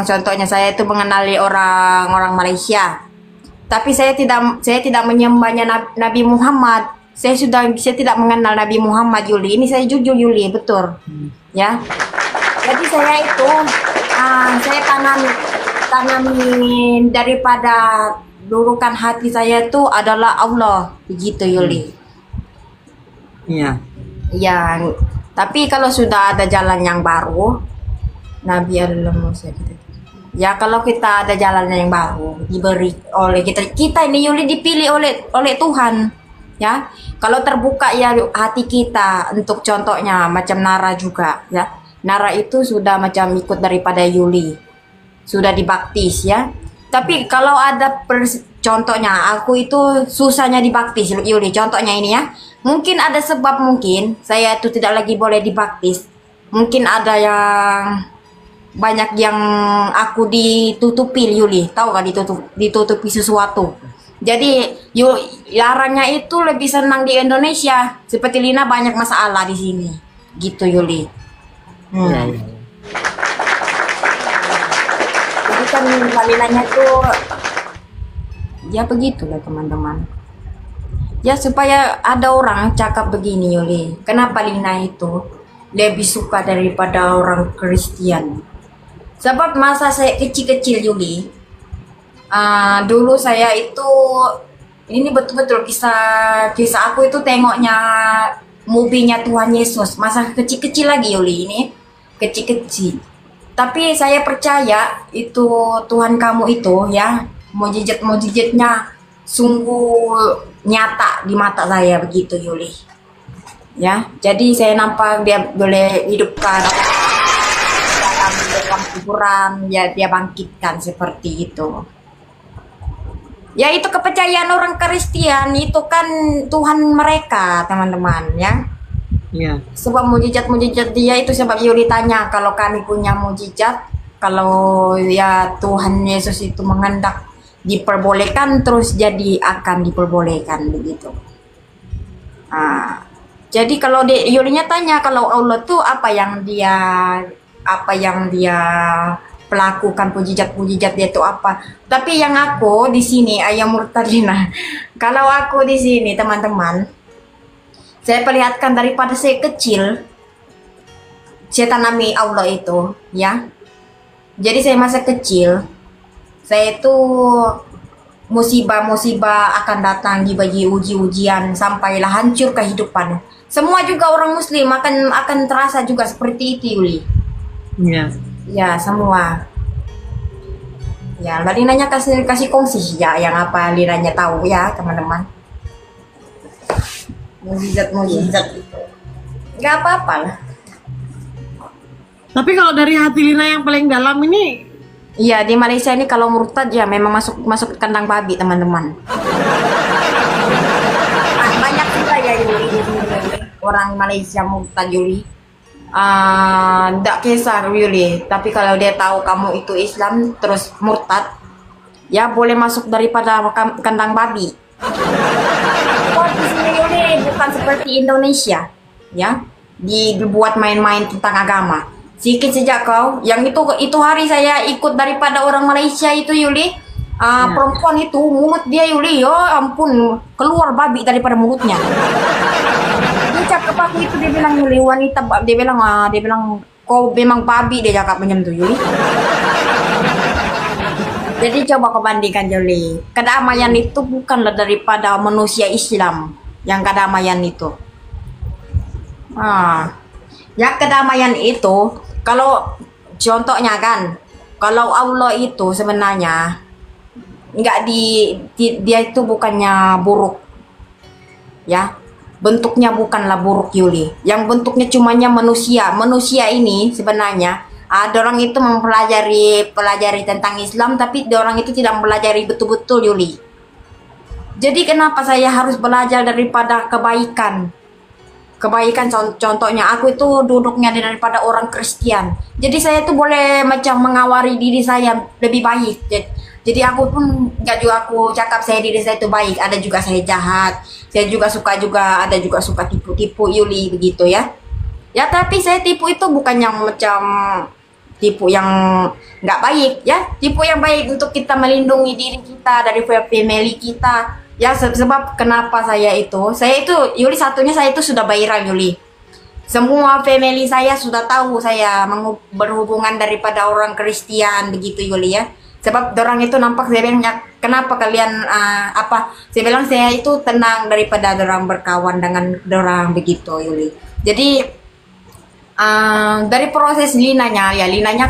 contohnya saya itu mengenali orang Malaysia. Tapi saya tidak menyembahnya Nabi Muhammad. Saya tidak mengenal Nabi Muhammad Yuli. Ini saya jujur Yuli, betul. Ya. Jadi saya itu saya tanamin daripada dudukan hati saya itu adalah Allah, begitu Yuli. Iya. Ya, tapi kalau sudah ada jalan yang baru, Nabi adalah Musa gitu. Ya kalau kita ada jalan yang baru diberi oleh kita ini Yuli, dipilih oleh Tuhan. Ya, kalau terbuka ya hati kita untuk contohnya macam Nara juga ya. Nara itu sudah macam ikut daripada Yuli, sudah dibaptis ya. Tapi kalau ada contohnya aku itu susahnya dibaptis Yuli, contohnya ini ya. Mungkin ada sebab, mungkin saya itu tidak lagi boleh dibaptis. Mungkin ada yang banyak yang aku ditutupi Yuli, tahu kan, ditutupi sesuatu. Jadi larangnya itu lebih senang di Indonesia. Seperti Lina banyak masalah di sini, gitu Yuli. Jadi kan Linanya tuh ya begitulah teman-teman. Ya supaya ada orang cakap begini Yuli, kenapa Lina itu lebih suka daripada orang Kristen? Sebab masa saya kecil-kecil Yuli, dulu saya itu, ini betul-betul kisah aku itu tengoknya movie-nya Tuhan Yesus masa kecil-kecil lagi Yuli, ini kecil-kecil. Tapi saya percaya itu Tuhan kamu itu ya, mujizat-mujizatnya sungguh nyata di mata saya begitu Yuli. Ya, jadi saya nampak dia boleh hidupkan dalam kuburan, ya dia bangkitkan seperti itu. Ya itu kepercayaan orang Kristen, itu kan Tuhan mereka teman-teman ya. Iya. Sebab mujizat dia itu, sebab Yuli tanya kalau kami punya mujizat, kalau ya Tuhan Yesus itu mengendak diperbolehkan, terus jadi akan diperbolehkan begitu. Jadi kalau Yulinya tanya kalau Allah tuh apa yang dia pelakukan, mujizat dia itu apa. Tapi yang aku di sini ayam murtadina. Kalau aku di sini teman-teman, saya perlihatkan daripada saya kecil, saya tanami Allah itu ya. Jadi saya masa kecil, saya itu musibah-musibah akan datang, dibagi ujian sampailah hancur kehidupan. Semua juga orang Muslim akan terasa juga seperti itu Yuli. Iya. Ya semua. Ya, Linanya kasih kongsi ya yang apa Linanya tahu ya teman-teman. Mujizat itu. Gak apa-apa lah. Tapi kalau dari hati Lina yang paling dalam ini, Iya, di Malaysia ini kalau murtad ya memang masuk kandang babi teman-teman. Banyak juga ya Yuli orang Malaysia murtad Yuli. Nggak kisah Yuli, tapi kalau dia tahu kamu itu Islam terus murtad, ya boleh masuk daripada kandang babi. Oh, di sini Yuli bukan seperti Indonesia, ya, dibuat main-main tentang agama. Sedikit sejak kau, yang itu hari saya ikut daripada orang Malaysia itu Yuli, perempuan itu mulut dia Yuli, ya ampun, keluar babi daripada mulutnya. Dia cakap aku itu, dia bilang Yuli wanita, dia bilang kau memang babi, dia cakap macam tu Yuli. Jadi coba kau bandingkan Yuli, kedamaian itu bukanlah daripada manusia Islam yang kedamaian itu. Ya kedamaian itu, kalau contohnya kan, kalau Allah itu sebenarnya dia itu bukannya buruk, ya bentuknya bukanlah buruk Yuli, yang bentuknya cumanya manusia ini sebenarnya ada orang itu pelajari tentang Islam, tapi orang itu tidak mempelajari betul-betul Yuli. Jadi kenapa saya harus belajar daripada kebaikan, contohnya aku itu duduknya daripada orang Kristen, jadi saya itu boleh macam mengawari diri saya lebih baik. Jadi aku pun nggak juga aku cakap saya diri saya itu baik, ada juga saya jahat, saya juga ada juga suka tipu-tipu Yuli begitu ya. Ya tapi saya tipu itu bukan yang macam tipu yang nggak baik ya, tipu yang baik untuk kita melindungi diri kita dari family kita. Ya sebab kenapa saya itu Yuli, satunya saya itu sudah viral Yuli. Semua family saya sudah tahu saya berhubungan daripada orang Kristen begitu Yuli ya. Sebab orang itu nampak saya bilang, kenapa kalian saya bilang saya itu tenang daripada orang berkawan dengan orang begitu Yuli. Jadi dari proses Linanya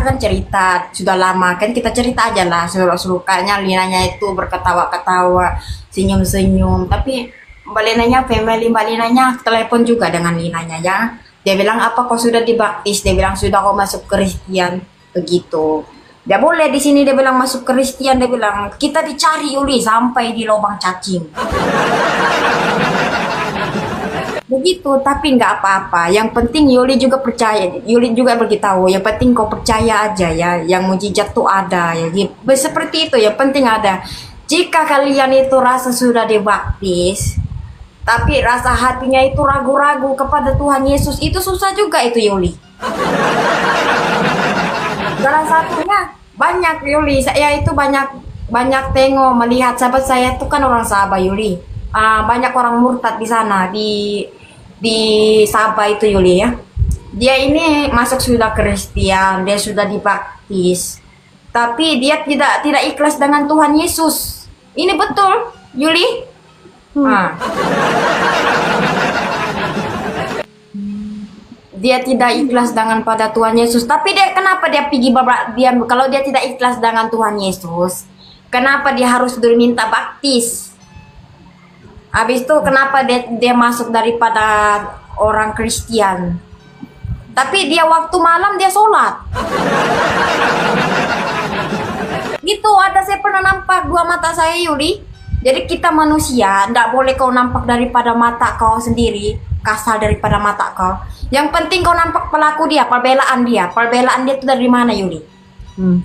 kan cerita sudah lama kan, kita cerita aja lah seru-serukanya. Linanya itu berketawa-ketawa, senyum-senyum, tapi Mbak Linanya telepon juga dengan Linanya ya. Dia bilang apa kau sudah dibaptis, dia bilang sudah kau masuk Kristen begitu. Dia boleh di sini, dia bilang masuk Kristen, dia bilang kita dicari Yuli sampai di lubang cacing. Begitu, tapi nggak apa-apa. Yang penting Yuli juga percaya, Yuli juga beritahu. Yang penting kau percaya aja ya, yang mujizat tuh ada ya. Seperti itu, yang penting ada. Jika kalian itu rasa sudah dibaptis, tapi rasa hatinya itu ragu-ragu kepada Tuhan Yesus, itu susah juga itu Yuli. Salah satunya banyak Yuli, saya itu banyak tengok melihat sahabat saya itu kan orang Sabah Yuli. Banyak orang murtad di sana di Sabah itu Yuli ya. Dia ini masuk sudah Kristen, dia sudah dibaptis, tapi dia tidak ikhlas dengan Tuhan Yesus. Ini betul Yuli. Dia tidak ikhlas dengan pada Tuhan Yesus. Tapi kenapa dia pergi kalau dia tidak ikhlas dengan Tuhan Yesus, kenapa dia harus diminta baptis? Habis itu kenapa dia masuk daripada orang Kristen? Tapi dia waktu malam dia sholat. Gitu, saya pernah nampak dua mata saya Yuli. Jadi kita manusia, tidak boleh kau nampak daripada mata kau sendiri, kasar daripada mata kau. Yang penting kau nampak pelaku dia, perbelaan dia itu dari mana Yuli?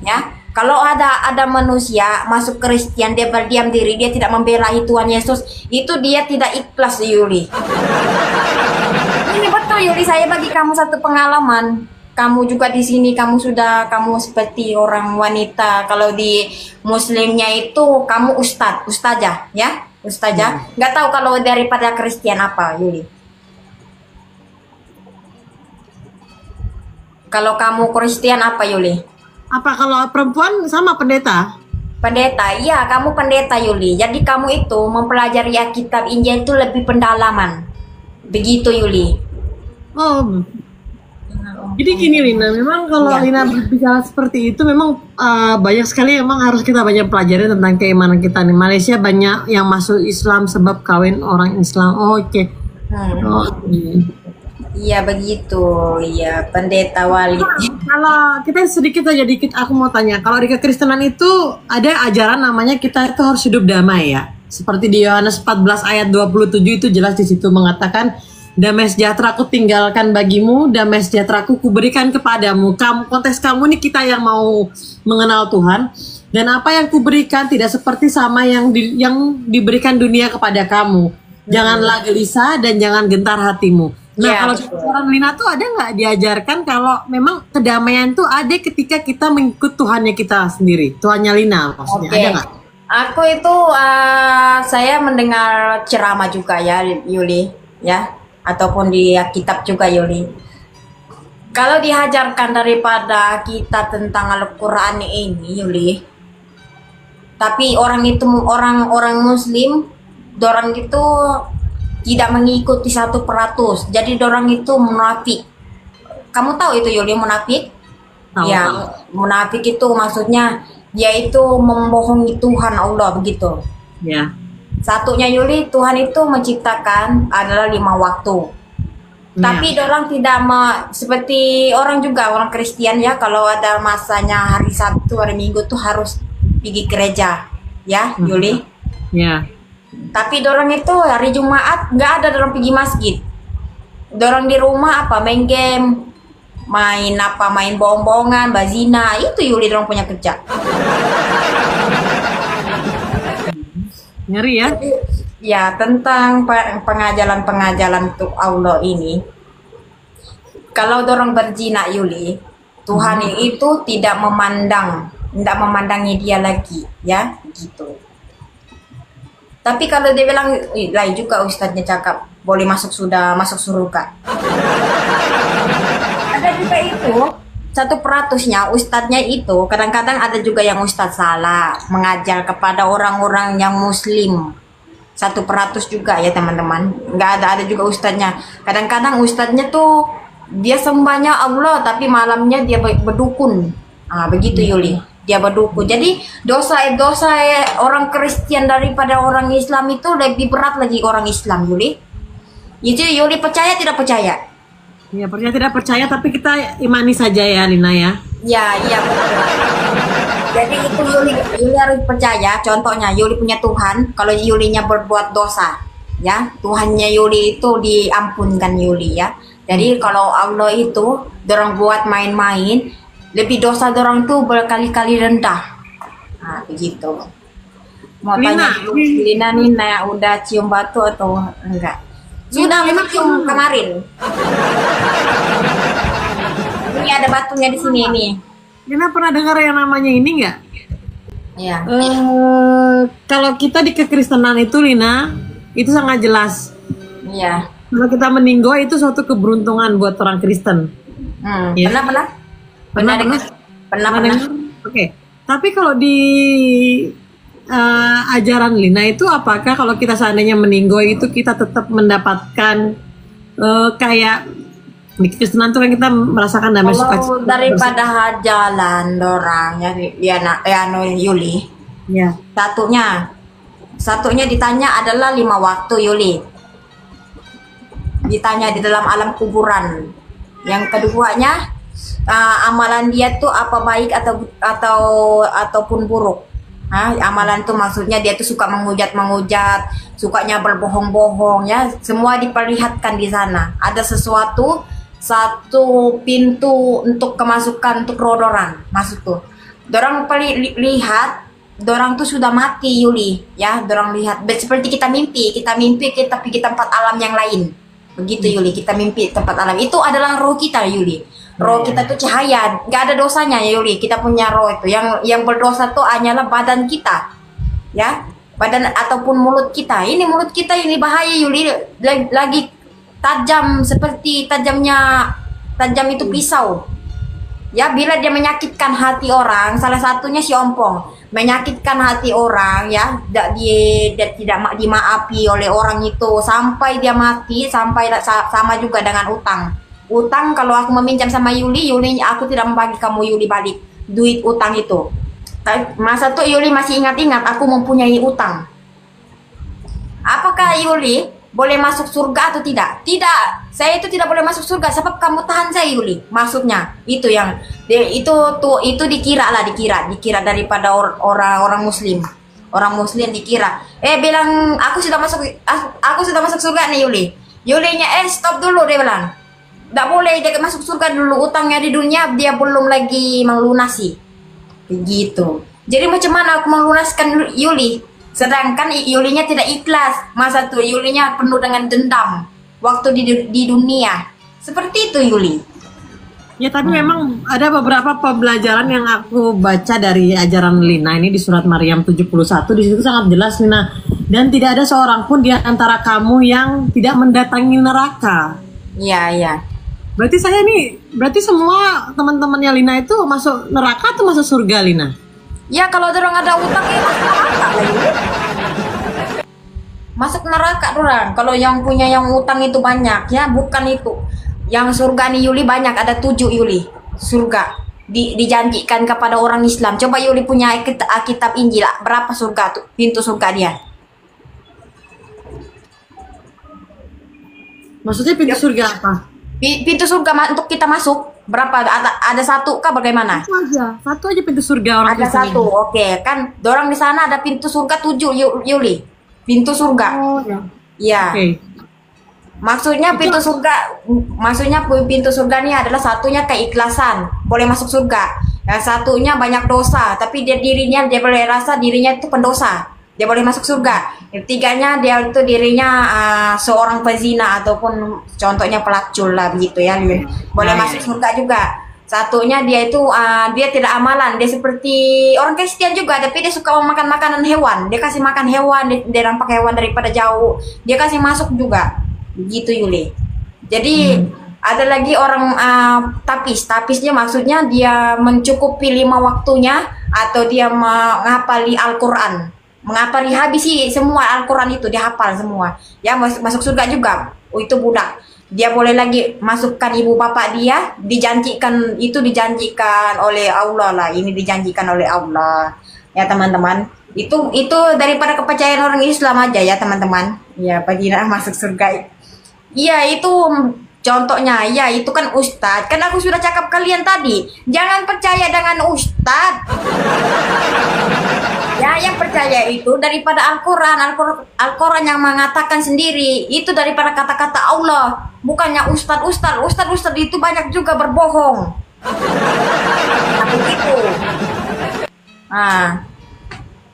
Ya, kalau ada manusia masuk Kristen, dia berdiam diri, dia tidak membela Tuhan Yesus, itu dia tidak ikhlas Yuli. Ini betul Yuli, saya bagi kamu satu pengalaman. Kamu juga di sini, kamu seperti orang wanita. Kalau di Muslimnya itu kamu ustazah ya, ustazah. Nggak tahu kalau daripada Kristen apa Yuli. Kalau kamu Kristen apa Yuli? Apa kalau perempuan sama pendeta? Pendeta, iya kamu pendeta Yuli. Jadi kamu itu mempelajari Alkitab Injil itu lebih pendalaman. Begitu Yuli. Oh. Jadi gini Lina, memang kalau Lina berbicara seperti itu memang banyak sekali memang harus kita banyak pelajari tentang keimanan kita nih. Malaysia banyak yang masuk Islam sebab kawin orang Islam. Oh, oke. Iya begitu, iya pendeta wali. Kalau kita sedikit aja aku mau tanya, kalau di kekristenan itu ada ajaran namanya kita itu harus hidup damai ya. Seperti di Yohanes 14 ayat 27 itu jelas di situ mengatakan, damai sejahtera aku tinggalkan bagimu, damai sejahtera aku kuberikan kepadamu. Konteks kamu nih kita yang mau mengenal Tuhan, dan apa yang kuberikan tidak seperti sama yang diberikan dunia kepada kamu. Janganlah gelisah dan jangan gentar hatimu. Nah ya, kalau orang Lina tuh ada nggak diajarkan kalau memang kedamaian tuh ada ketika kita mengikut Tuhannya kita sendiri, Tuhannya Lina maksudnya, ada nggak? Aku itu saya mendengar ceramah juga ya Yuli ya ataupun di kitab juga Yuli. Kalau dihajarkan daripada kita tentang Al-Qur'an ini Yuli, tapi orang itu orang Muslim, dorang itu tidak mengikuti 100%. Jadi dorang itu munafik. Kamu tahu itu Yuli munafik? Tahu, Ya, tahu. munafik itu maksudnya yaitu membohongi Tuhan Allah begitu. Ya. Satunya Yuli, Tuhan itu menciptakan adalah 5 waktu. Tapi orang tidak seperti orang juga orang Kristen ya, kalau ada masanya hari Sabtu, hari Minggu tuh harus pergi gereja, ya Yuli. Ya. Tapi orang itu hari Jumat nggak ada orang pergi masjid. Dorang di rumah apa main game, main bohong-bohongan, bazina, itu Yuli dorang punya kerja. Ngeri ya. Ya tentang pengajaran untuk Allah ini, kalau dorang berzina Yuli, Tuhan itu tidak memandangi dia lagi, ya gitu. Tapi kalau dia bilang, lain juga ustadznya cakap boleh masuk surga. Ada juga itu 1%-nya ustadznya itu kadang-kadang ada juga yang ustadz salah mengajar kepada orang-orang yang Muslim. 1% juga ya teman-teman, nggak ada juga ustadznya. Kadang-kadang ustadznya tuh dia sembahnya Allah tapi malamnya dia berdukun. Begitu Yuli, dia berdukun. Jadi dosa orang Kristen daripada orang Islam itu lebih berat lagi orang Islam Yuli. Itu Yuli percaya tidak percaya? Ya, percaya tidak percaya tapi kita imani saja ya Lina ya. Ya, iya betul. Jadi itu Yuli harus percaya. Contohnya Yuli punya Tuhan. Kalau Yulinya berbuat dosa, ya Tuhannya Yuli itu diampunkan Yuli ya. Jadi kalau Allah itu dorang buat main-main, lebih dosa dorang tuh berkali-kali rendah. Begitu. Mau tanya dulu, Lina udah cium batu atau enggak? Sudah, memang cium kemarin. Ini ada batunya di sini nih. Lina pernah dengar yang namanya ini nggak? Iya. Kalau kita di kekristenan itu Lina, itu sangat jelas. Iya. Kalau kita meninggal itu suatu keberuntungan buat orang Kristen. Ya. Pernah dengar? Oke. Tapi kalau di ajaran Lina itu apakah kalau kita seandainya meninggal itu kita tetap mendapatkan kayak di Kristenan tuh kan kita merasakan damai Kalau daripada jalan dorang ya Yuli. Ya. Satunya ditanya adalah 5 waktu Yuli. Ditanya di dalam alam kuburan. Yang keduanya amalan dia tuh apa baik ataupun buruk. Amalan tuh maksudnya dia tuh suka menghujat, sukanya berbohong-bohong ya. Semua diperlihatkan di sana. Ada satu pintu untuk kemasukan untuk roh dorang masuk tuh. Dorang lihat dorang tuh sudah mati Yuli ya. Dorang lihat seperti kita mimpi kita pergi tempat alam yang lain. Begitu Yuli, kita mimpi tempat alam. Itu adalah roh kita Yuli. Roh kita tuh cahaya, nggak ada dosanya ya Yuli. Kita punya roh itu. Yang berdosa tuh hanyalah badan kita. Ya, badan ataupun mulut kita. Ini mulut kita ini bahaya Yuli. Lagi tajam seperti tajam itu pisau. Ya, bila dia menyakitkan hati orang, salah satunya si ompong, menyakitkan hati orang ya, dia tidak dimaafi oleh orang itu sampai dia mati, sampai sama juga dengan utang. Utang kalau aku meminjam sama Yuli aku tidak membagi kamu Yuli balik duit utang itu. Masa tuh Yuli masih ingat aku mempunyai utang. Apakah Yuli boleh masuk surga atau tidak? Tidak, saya itu tidak boleh masuk surga sebab kamu tahan saya Yuli. Maksudnya itu yang itu dikira daripada orang Muslim. Orang Muslim dikira bilang aku sudah masuk surga nih Yuli. Yulinya stop dulu, dia bilang. Tidak boleh dia masuk surga dulu, utangnya di dunia dia belum lagi melunasi. Begitu. Jadi macam mana aku melunaskan Yuli? Sedangkan Yulinya tidak ikhlas. Masa tuh Yulinya penuh dengan dendam waktu di dunia. Seperti itu Yuli. Ya tapi memang ada beberapa pembelajaran yang aku baca dari ajaran Lina ini di surat Maryam 71. Di situ sangat jelas, Lina. Dan tidak ada seorang pun di antara kamu yang tidak mendatangi neraka. Iya, iya. Berarti semua teman-temannya Lina itu masuk neraka atau masuk surga, Lina? Ya kalau dorong ada utang ya masuk neraka lagi. Masuk neraka dorang. Kalau yang punya yang utang itu banyak ya, bukan itu. Yang surga nih Yuli banyak, ada 7 Yuli. Surga dijanjikan kepada orang Islam. Coba Yuli punya kitab Injil, berapa surga tuh? Pintu surga dia. Maksudnya pintu surga apa? Pintu surga untuk kita masuk berapa? Ada satu kah bagaimana? Satu aja pintu surga orang Ada Kristen satu, ini. oke. Kan dorang di sana ada pintu surga 7 Yuli. Pintu surga. Oh ya. Iya. Oke. Maksudnya pintu surga ini adalah satunya keikhlasan, boleh masuk surga. Yang satunya banyak dosa, tapi dia boleh rasa dirinya itu pendosa, dia boleh masuk surga. Yang tiganya dia itu dirinya seorang pezina ataupun contohnya pelacur lah begitu ya, boleh masuk surga juga. Satunya dia itu dia tidak amalan, dia seperti orang Kristen juga, tapi dia suka makan makanan hewan. Dia kasih makan hewan, dia nampak hewan daripada jauh, dia kasih masuk juga. Begitu Yuli. Jadi ada lagi orang tapisnya maksudnya dia mencukupi 5 waktunya atau dia menghafali Al-Quran, menghafali habisi semua Al-Quran itu dia hafal semua ya, masuk surga juga. Oh itu budak, dia boleh lagi masukkan ibu bapak dia, dijanjikan oleh Allah lah, ini dijanjikan oleh Allah ya teman-teman. Itu daripada kepercayaan orang Islam aja ya teman-teman ya, bagi masuk surga. Iya itu contohnya, ya itu kan ustadz. Kan aku sudah cakap kalian tadi, jangan percaya dengan ustadz. Ya yang percaya itu daripada Al-Quran yang mengatakan sendiri, itu daripada kata-kata Allah, bukannya ustadz itu banyak juga berbohong. Begitu.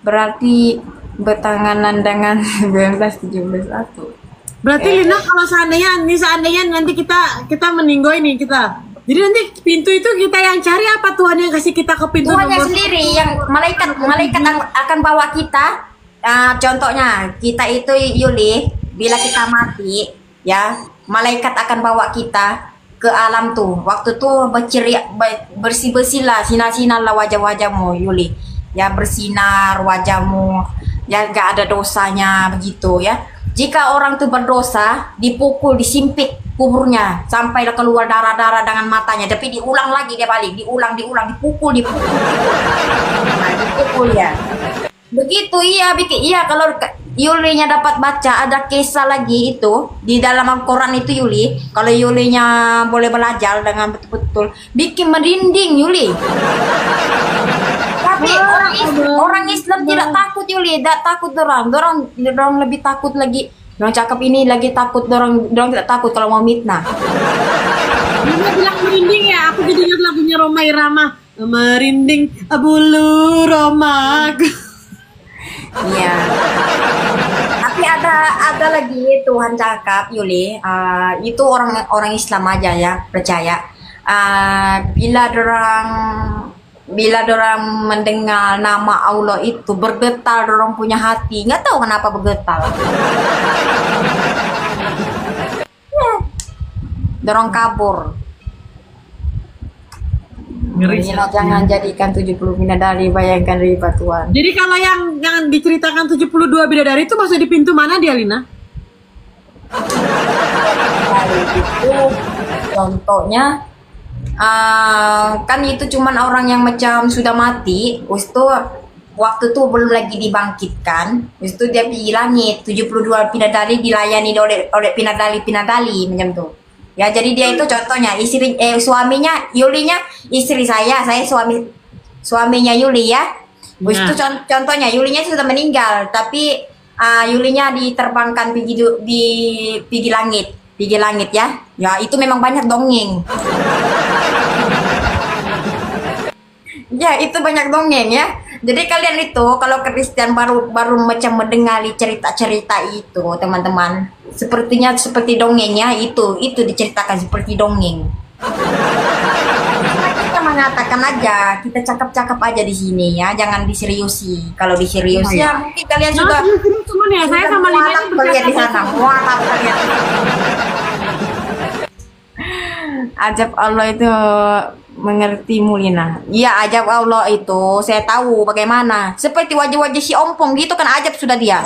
Berarti bertanganan dengan 1917 Berarti Lina kalau seandainya nanti kita meninggal ini kita. Jadi nanti pintu itu kita yang cari apa Tuhan yang kasih kita ke pintu Tuhan yang nomor sendiri, yang malaikat akan bawa kita. Contohnya kita itu Yuli, bila kita mati ya, malaikat akan bawa kita ke alam tuh. Waktu tuh bersih-bersihlah, sinar-sinarlah wajah-wajahmu Yuli. Ya bersinar wajahmu, ya gak ada dosanya begitu ya. Jika orang itu berdosa, dipukul, disimpit kuburnya sampai keluar darah-darah dengan matanya, tapi diulang lagi dia balik, diulang, dipukul. Nah, dipukul ya. Begitu iya kalau Yulinya dapat baca ada kisah lagi itu di dalam Al-Quran itu Yuli. Kalau Yulinya boleh belajar dengan betul-betul bikin merinding Yuli. Tapi orang Islam tidak takut Yuli, tidak takut dorang lebih takut lagi. Dorang cakap ini lagi takut, dorang tidak takut kalau mau mitnah. Dia bilang merinding ya, aku jadi ingat lagunya Roma Irama. Merinding bulu Roma. Iya. Tapi ada lagi Tuhan cakap Yuli, itu orang Islam aja ya percaya. Bila dorang mendengar nama Allah itu bergetar dorang punya hati, nggak tahu kenapa bergetar. Dorang kabur. Ngeri. Jangan jadikan 70 bidadari, bayangkan riba Tuhan. Jadi kalau yang diceritakan 72 bidadari itu masuk di pintu mana dia Lina? Itu contohnya kan itu cuman orang yang macam sudah mati, itu waktu itu belum lagi dibangkitkan, itu dia pergi langit, 72 bidadari dilayani oleh pinadali macam tuh. Ya jadi dia itu contohnya suaminya Yulinya istri saya suaminya Yuli ya. Itu contohnya Yulinya sudah meninggal, tapi Yulinya diterbangkan pergi langit ya. Ya itu memang banyak dongeng. Ya itu banyak dongeng ya. Jadi kalian itu kalau Kristen baru macam mendengar cerita-cerita itu teman-teman, sepertinya seperti dongeng ya, itu diceritakan seperti dongeng. Kita mengatakan aja, kita cakap-cakap aja di sini ya, jangan diseriusi. Kalau diseriusi ya mungkin kalian sudah Cuman ya saya sama Lina ini melihat di sana, mualaf kalian. Ajab Allah itu mengerti Mulina. Iya, ajab Allah itu saya tahu bagaimana. Seperti wajah-wajah si Ompong gitu kan ajab sudah dia.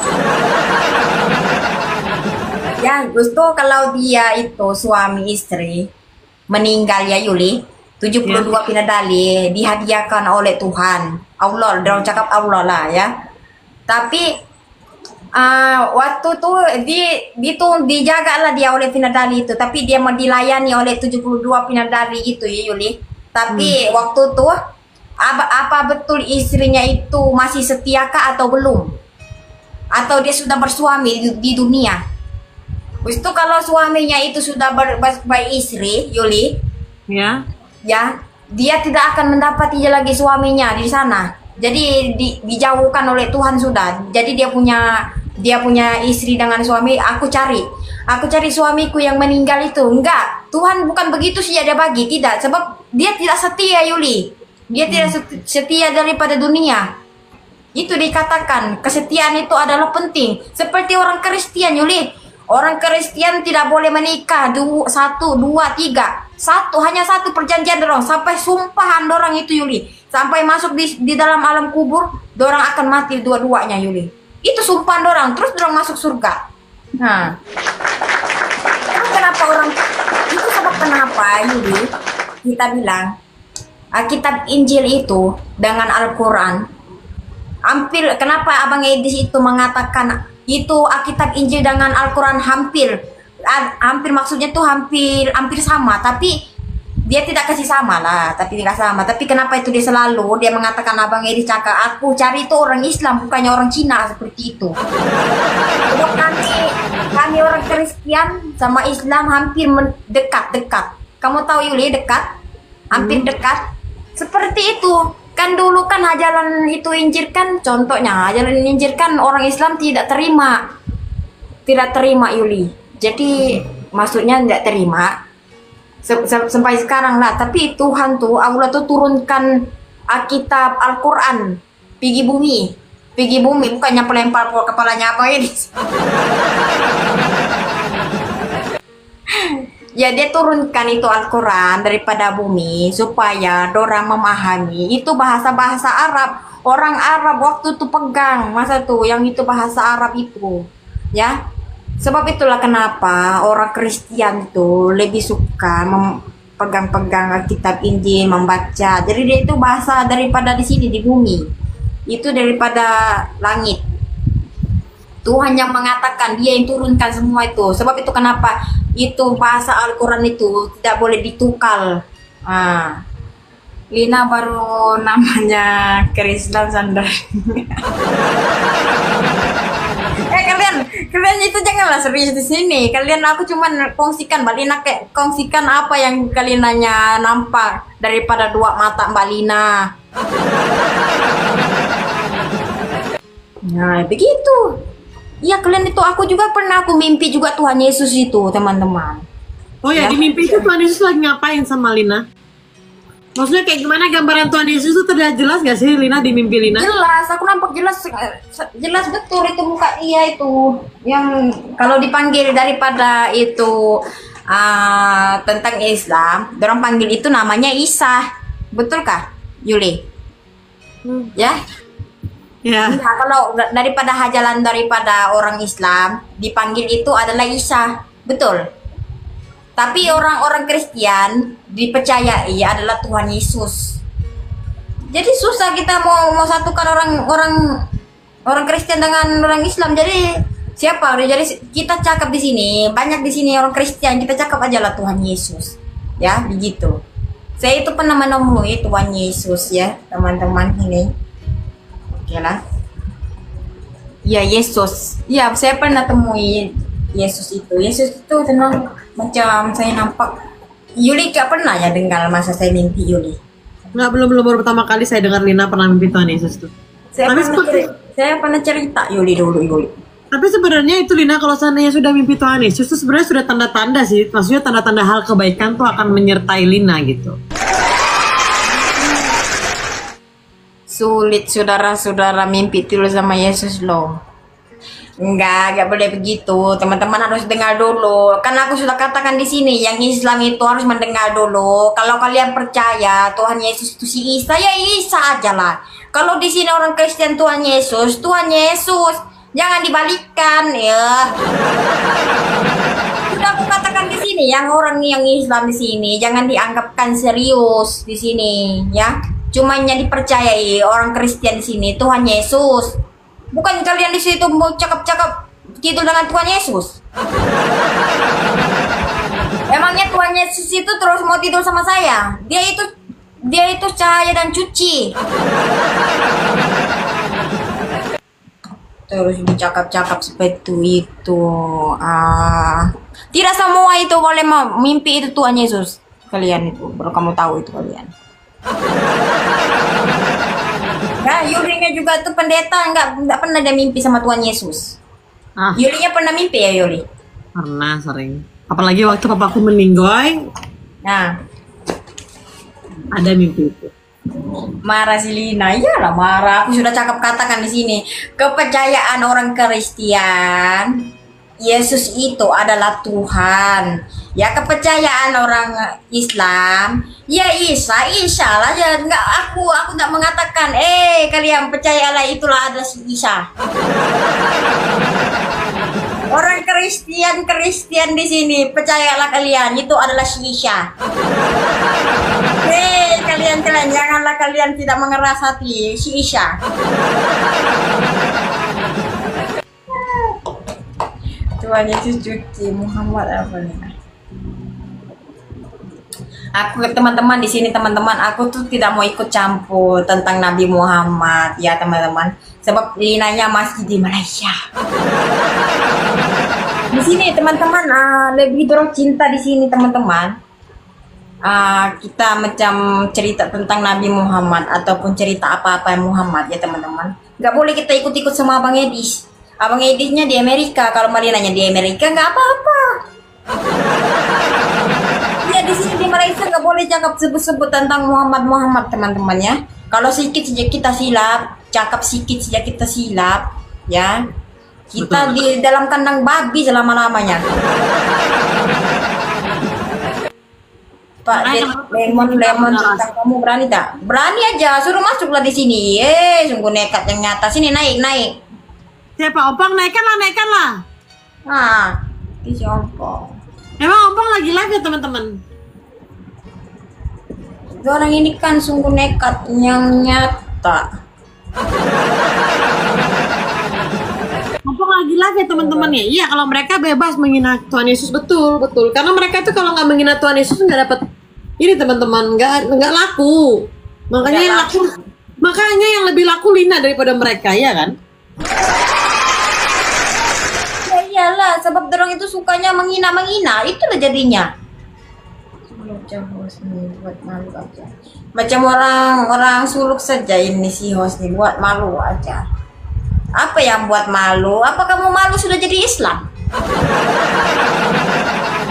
Ya, justru kalau dia itu suami istri meninggal ya Yuli, 72 pinadali dihadiahkan oleh Tuhan. Allah, dalam cakap Allah lah ya. Tapi waktu tuh dijaga lah dia oleh pinadali itu, tapi dia mau dilayani oleh 72 pinadali itu ya Yuli. Tapi waktu tuh apa betul istrinya itu masih setiakah atau belum? Atau dia sudah bersuami di dunia? Itu kalau suaminya itu sudah beristri Yuli, ya. ya dia tidak akan mendapati lagi suaminya di sana. Jadi dijauhkan oleh Tuhan sudah. Jadi dia punya istri dengan suami. Aku cari suamiku yang meninggal itu. Enggak, Tuhan bukan begitu sih dia bagi, tidak. Sebab dia tidak setia Yuli. Dia tidak setia daripada dunia. Itu dikatakan kesetiaan itu adalah penting. Seperti orang Kristen Yuli. Orang Kristen tidak boleh menikah 1, 2, 3. Hanya satu perjanjian dorong sampai sumpahan dorang itu Yuli. Sampai masuk di dalam alam kubur, dorang akan mati dua-duanya Yuli. Itu sumpahan dorang, terus dorang masuk surga. Nah, kenapa orang itu sebab kenapa Yuli kita bilang kitab Injil itu dengan Al-Quran hampir, kenapa Abang Edis itu mengatakan itu Alkitab Injil dengan Al-Quran hampir maksudnya tuh hampir sama, tapi dia tidak kasih sama lah, tapi tidak sama. Tapi kenapa itu dia selalu mengatakan Abang Edi cakap aku cari itu orang Islam bukannya orang Cina seperti itu. Sebab kami orang Kristen sama Islam hampir dekat. Kamu tahu Yuli dekat, hampir dekat seperti itu. Kan dulu kan jalan itu Injil kan, contohnya jalan Injil kan orang Islam tidak terima Yuli. Jadi maksudnya tidak terima sampai sekarang lah. Tapi Tuhan tuh Allah tuh turunkan Alkitab Al-Quran pergi bumi bukannya pelempar kepalanya apa ini. Ya dia turunkan itu Al-Quran daripada bumi supaya dorang memahami itu bahasa-bahasa Arab. Orang Arab waktu itu pegang masa tuh yang itu bahasa Arab itu ya. Sebab itulah kenapa orang Kristen itu lebih suka pegang-pegang Alkitab Injil, membaca. Jadi dia itu bahasa daripada di sini di bumi. Itu daripada langit. Tuhan yang mengatakan, dia yang turunkan semua itu. Sebab itu kenapa itu bahasa Al-Quran itu tidak boleh ditukar. Lina baru namanya Krislan Sandar. Kalian itu janganlah serius di sini. Aku cuman kongsikan Mbak Lina, kongsikan apa yang kalian nanya nampak daripada dua mata Mbak Lina. Nah, begitu. Iya kalian itu, aku juga pernah mimpi juga Tuhan Yesus itu teman-teman. Oh ya, di mimpi itu Tuhan Yesus lagi ngapain sama Lina? Maksudnya kayak gimana gambaran Tuhan Yesus itu terlihat jelas gak sih Lina di mimpi Lina? Jelas, aku nampak jelas betul itu muka dia itu. Yang kalau dipanggil daripada itu tentang Islam, orang panggil itu namanya Isa. Betulkah Yuli? Ya? Ya. Nah, kalau daripada hajalan daripada orang Islam dipanggil itu adalah Isa, betul. Tapi orang-orang Kristen dipercayai adalah Tuhan Yesus. Jadi susah kita mau satukan orang Kristen dengan orang Islam. Jadi siapa? Jadi kita cakap di sini, banyak di sini orang Kristen, kita cakap aja lah Tuhan Yesus. Ya, begitu. Saya itu pernah menemui Tuhan Yesus ya, teman-teman ini. Oke lah. Ya Yesus. Ya saya pernah temui Yesus itu. Yesus itu tenang macam saya nampak. Yuli gak pernah ya dengar masa saya mimpi Yuli. Nggak, belum baru pertama kali saya dengar Lina pernah mimpi Tuhan Yesus tuh. Saya pernah cerita Yuli dulu Yuli. Tapi sebenarnya itu Lina, kalau seandainya sudah mimpi Tuhan Yesus itu sebenarnya sudah tanda-tanda sih. Maksudnya tanda-tanda hal kebaikan tuh akan menyertai Lina gitu. Sulit saudara-saudara mimpi tidur sama Yesus loh. Enggak boleh begitu. Teman-teman harus dengar dulu. Kan aku sudah katakan di sini, yang Islam itu harus mendengar dulu. Kalau kalian percaya Tuhan Yesus itu si Isa, ya Isa aja lah. Kalau di sini orang Kristen Tuhan Yesus, Tuhan Yesus. Jangan dibalikkan ya. Sudah aku katakan di sini, yang orang yang Islam di sini jangan dianggapkan serius di sini ya. Cuma yang dipercayai orang Kristen di sini Tuhan Yesus. Bukan kalian di situ mau cakap-cakap gitu dengan Tuhan Yesus. Emangnya Tuhan Yesus itu terus mau tidur sama saya? Dia itu cahaya dan cuci. Terus dicakap-cakap seperti itu. Tidak semua itu boleh mimpi itu Tuhan Yesus. Kalian itu, baru kamu tahu itu kalian. Nah, Yulinya juga tuh pendeta nggak pernah ada mimpi sama Tuhan Yesus. Yulinya pernah mimpi ya Yuli? Pernah sering. Apalagi waktu papaku meninggoy. Nah, Ada mimpi itu. marah si Lina, iyalah marah. Aku sudah cakap katakan di sini. Kepercayaan orang Kristen, Yesus itu adalah Tuhan. Ya kepercayaan orang Islam, ya Isa lah ya. Aku nggak mengatakan, kalian percayalah itulah ada si Isa. Orang Kristen di sini percayalah kalian itu adalah si Isa. Kalian janganlah kalian tidak mengeras hati si Isa. Tuhan Yesus cuci Muhammad apa nih? Aku teman-teman di sini aku tuh tidak mau ikut campur tentang Nabi Muhammad ya teman-teman. Sebab Linanya masih di Malaysia. Di sini teman-teman lebih dorong cinta di sini teman-teman. Kita macam cerita tentang Nabi Muhammad ataupun cerita apa-apa Muhammad ya teman-teman. Gak boleh kita ikut-ikut sama Abang Edis. Abang Edisnya di Amerika. Kalau Malinanya di Amerika nggak apa-apa. Ya di sini di Malaysia nggak boleh cakap sebut-sebut tentang Muhammad teman-teman ya. Kalau sedikit saja kita silap, cakap sedikit saja kita silap, ya kita di dalam kandang babi selama-lamanya. Pak Lemon tentang kamu berani tak? Berani aja, suruh masuklah di sini. Sungguh nekat yang nyata. Sini naik. Siapa Ompong? Naikkan lah. Ini si Ompong. Emang Ompong lagi live ya teman-teman? Orang ini kan sungguh nekat yang nyata. Ompong lagi live ya teman-teman ya? Iya, kalau mereka bebas menghina Tuhan Yesus betul. Karena mereka tuh kalau nggak menghina Tuhan Yesus nggak dapat ini teman-teman, nggak laku. Makanya yang lebih laku Lina daripada mereka ya kan? Ya iyalah, sebab dorong itu sukanya menghina, itulah jadinya. Buat malu aja. Macam orang suluk saja ini si host nih, buat malu aja. Apa yang buat malu? Apa kamu malu sudah jadi Islam?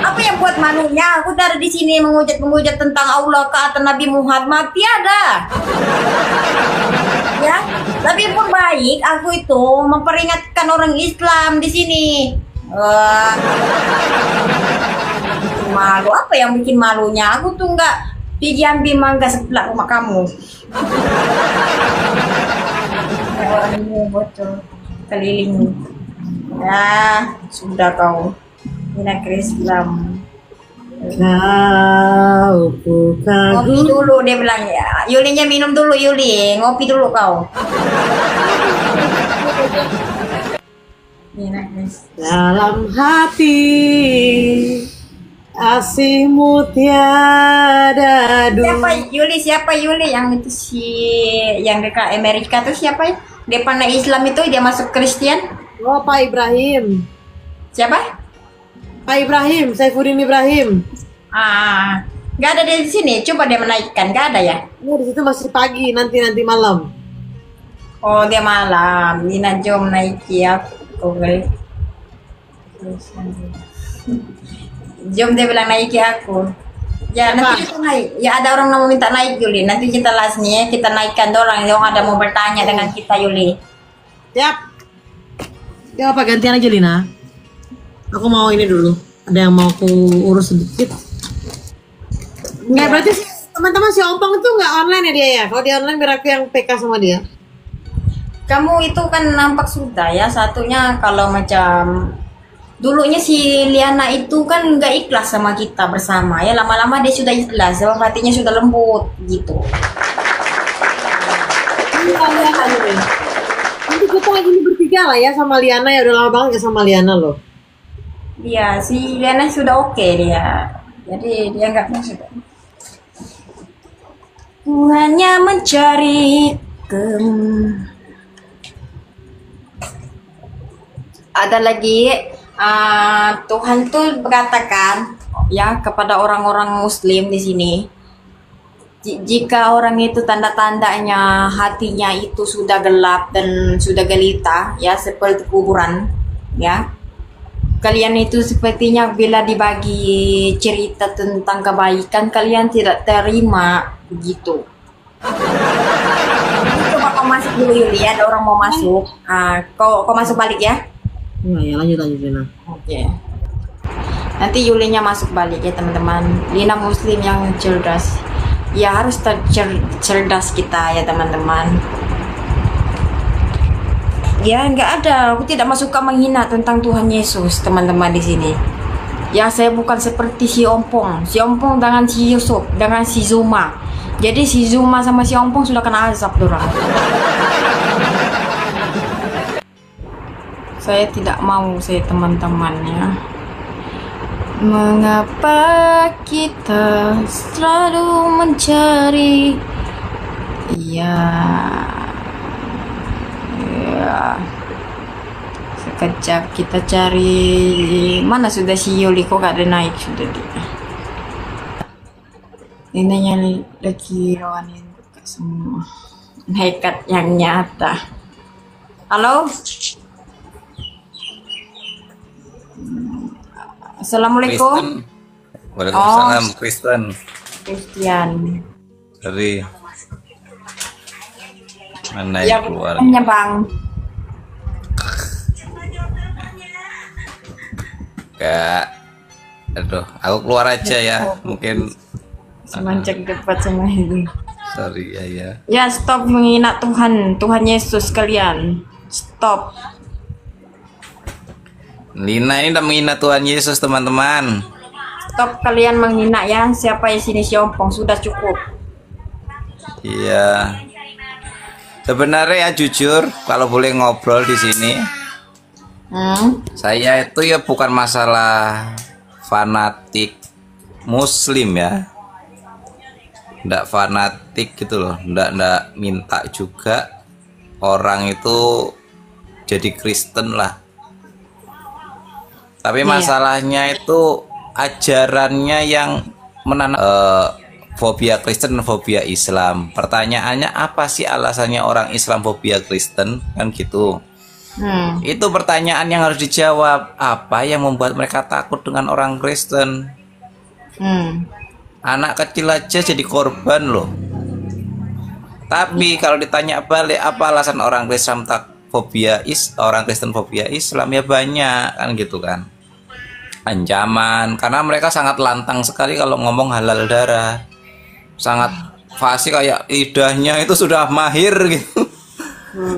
Apa yang buat malunya? Aku dari di sini menghujat tentang Allah ke atas Nabi Muhammad tiada. Ya, tapi pun baik aku itu memperingatkan orang Islam di sini. Malu apa yang bikin malunya? Aku tuh nggak pergi ambil mangga sebelah rumah kamu. Orang ini bocor keliling. Ya sudah kau Nina Islam. Kau bukan. Ngopi dulu dia bilang ya. Yulinya minum dulu Yuli, ngopi dulu kau. Dalam hati asihmu tiada dua. Siapa Yuli yang itu yang dekat Amerika tuh siapa ya? Dia pandai Islam itu dia masuk Kristen. Oh, Pak Ibrahim. Siapa? Pak Ibrahim, Saifuddin Ibrahim. Nggak ada di sini. Coba dia menaikkan, nggak ada ya? Oh, di situ masih pagi, nanti malam. Oh, dia malam. Nina jom naiki ya. guys. Jom dia bilang naiki aku. Ya nanti kita naik. Ya ada orang mau minta naik Yuli. Nanti kita las nih ya. Kita naikkan orang yang ada mau bertanya dengan kita Yuli. Yap. Ya apa gantian aja Lina. Aku mau ini dulu. Ada yang mau aku urus sedikit. Nggak berarti sih teman-teman si Ompong itu nggak online ya dia ya? Kalau dia online biar aku yang PK sama dia. Kamu itu kan nampak sudah ya. Satunya kalau macam dulunya si Liana itu kan nggak ikhlas sama kita bersama ya. Lama-lama dia sudah ikhlas. Sebab hatinya sudah lembut gitu. Nanti kita lagi bertiga lah ya sama Liana ya. Udah lama banget ya sama Liana loh. Iya, si Liana sudah oke dia. Jadi dia nggak masuk. Ku hanya mencari ada lagi Tuhan tuh berkatakan ya kepada orang-orang Muslim di sini, jika orang itu tanda-tandanya hatinya itu sudah gelap dan sudah gelita ya seperti kuburan ya, kalian itu sepertinya bila dibagi cerita tentang kebaikan kalian tidak terima begitu. Coba kau masuk dulu Yuli ya, ada orang mau masuk. Kau masuk balik ya. Nah, ya lanjut Lina. Oke. Nanti Yulinya masuk balik ya teman-teman. Lina Muslim yang cerdas. Ya harus cerdas kita ya teman-teman. Ya nggak ada. Aku tidak suka menghina tentang Tuhan Yesus teman-teman di sini. Ya saya bukan seperti si Ompong. Si Ompong dengan si Yusuf, dengan si Zuma. Jadi si Zuma sama si Ompong sudah kena azab dorang. Saya tidak mau saya teman-temannya. Mengapa kita selalu mencari ya sekejap kita cari mana sudah si Yuli kok gak ada naik sudah dia. Ini lagi rawanin buka semua nekat yang nyata. Halo. Assalamualaikum. Waalaikumsalam. Kristen. Christian. Dari mana Ya, keluar? hanya Bang. Gak. Aduh, aku keluar aja ya. Mungkin Semancak debat sama ini. sorry ya. Ya, stop menghina Tuhan Yesus kalian. Stop. Lina ini udah menghina Tuhan Yesus, teman-teman. Stop kalian menghina ya. Siapa yang sini si Ompong sudah cukup. Iya. Sebenarnya ya jujur, kalau boleh ngobrol di sini, saya itu ya bukan masalah fanatik Muslim ya. Nggak fanatik gitu loh, nggak minta juga orang itu jadi Kristen lah. Tapi masalahnya itu ajarannya yang menanam fobia Kristen dan fobia Islam. Pertanyaannya apa sih alasannya orang Islam fobia Kristen kan gitu? Itu pertanyaan yang harus dijawab. Apa yang membuat mereka takut dengan orang Kristen? Anak kecil aja jadi korban loh. Tapi kalau ditanya balik apa alasan orang Kristen orang Kristen fobia Islam, ya banyak kan gitu kan. Ancaman, karena mereka sangat lantang sekali kalau ngomong halal darah. Sangat fasih, kayak lidahnya itu sudah mahir gitu.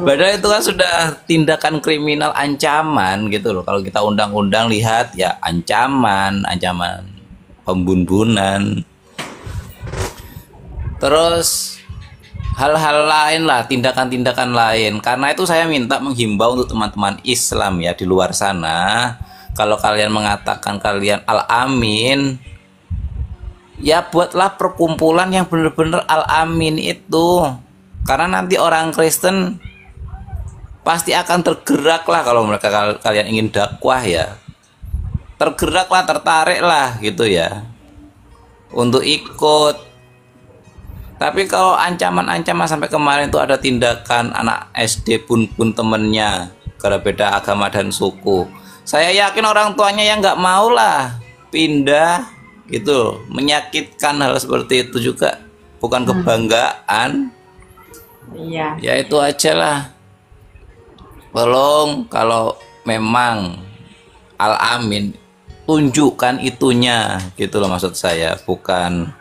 Padahal itu kan sudah tindakan kriminal, ancaman gitu loh. Kalau kita undang-undang lihat ya ancaman pembunuhan. Terus hal-hal lain lah, tindakan-tindakan lain. Karena itu saya minta menghimbau untuk teman-teman Islam ya di luar sana, kalau kalian mengatakan kalian al-amin, ya buatlah perkumpulan yang benar-benar al-amin itu. Karena nanti orang Kristen pasti akan tergerak lah kalau mereka kalian ingin dakwah ya. Tergerak lah, tertarik lah gitu ya untuk ikut. Tapi kalau ancaman-ancaman sampai kemarin itu ada tindakan anak SD pun temennya karena beda agama dan suku. Saya yakin orang tuanya yang nggak mau lah pindah gitu, menyakitkan hal seperti itu juga bukan kebanggaan. Iya. Ya itu aja lah. Tolong kalau memang Al-Amin tunjukkan itunya gitu loh, maksud saya bukan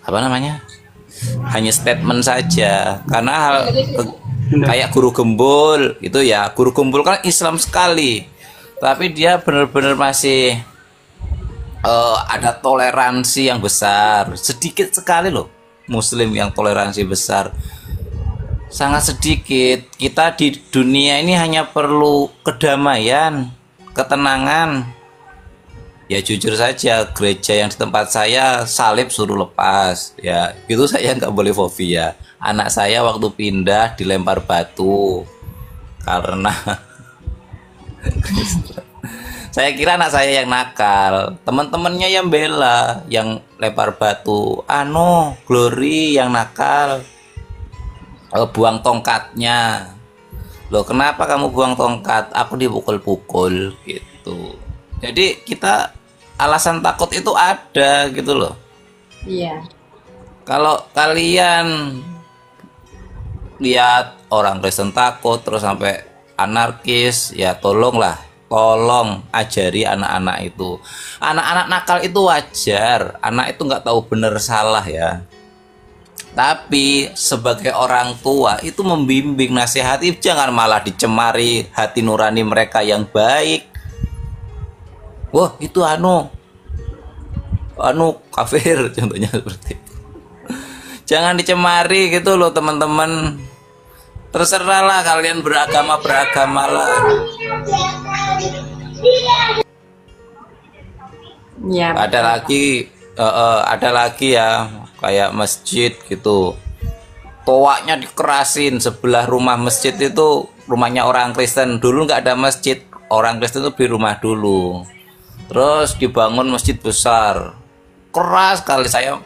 apa namanya, hanya statement saja. Karena hal kayak guru gembul itu ya, guru gembul kan Islam sekali, tapi dia benar-benar masih ada toleransi yang besar. Sedikit sekali loh Muslim yang toleransi besar, sangat sedikit. Kita di dunia ini hanya perlu kedamaian, ketenangan. Ya jujur saja, gereja yang di tempat saya salib suruh lepas, ya itu saya nggak boleh fobia. Anak saya waktu pindah dilempar batu karena saya kira anak saya yang nakal, teman-temannya yang bela, yang lempar batu. Glory yang nakal, buang tongkatnya. Loh kenapa kamu buang tongkat? Aku dipukul-pukul gitu. Jadi kita alasan takut itu ada gitu loh. Iya. Kalau kalian lihat orang Kristen takut terus sampai anarkis, ya tolong ajari anak-anak itu. Anak-anak nakal itu wajar, anak itu nggak tahu benar salah ya. Tapi sebagai orang tua itu membimbing, nasihati, jangan malah dicemari hati nurani mereka yang baik. Wah itu kafir contohnya seperti itu. Jangan dicemari gitu loh teman-teman. Terserahlah kalian beragamalah. Iya. Ada lagi ya kayak masjid gitu. Toaknya dikerasin sebelah rumah masjid itu rumahnya orang Kristen. Dulu nggak ada masjid, orang Kristen itu beli rumah dulu. Terus dibangun masjid besar, keras sekali. Saya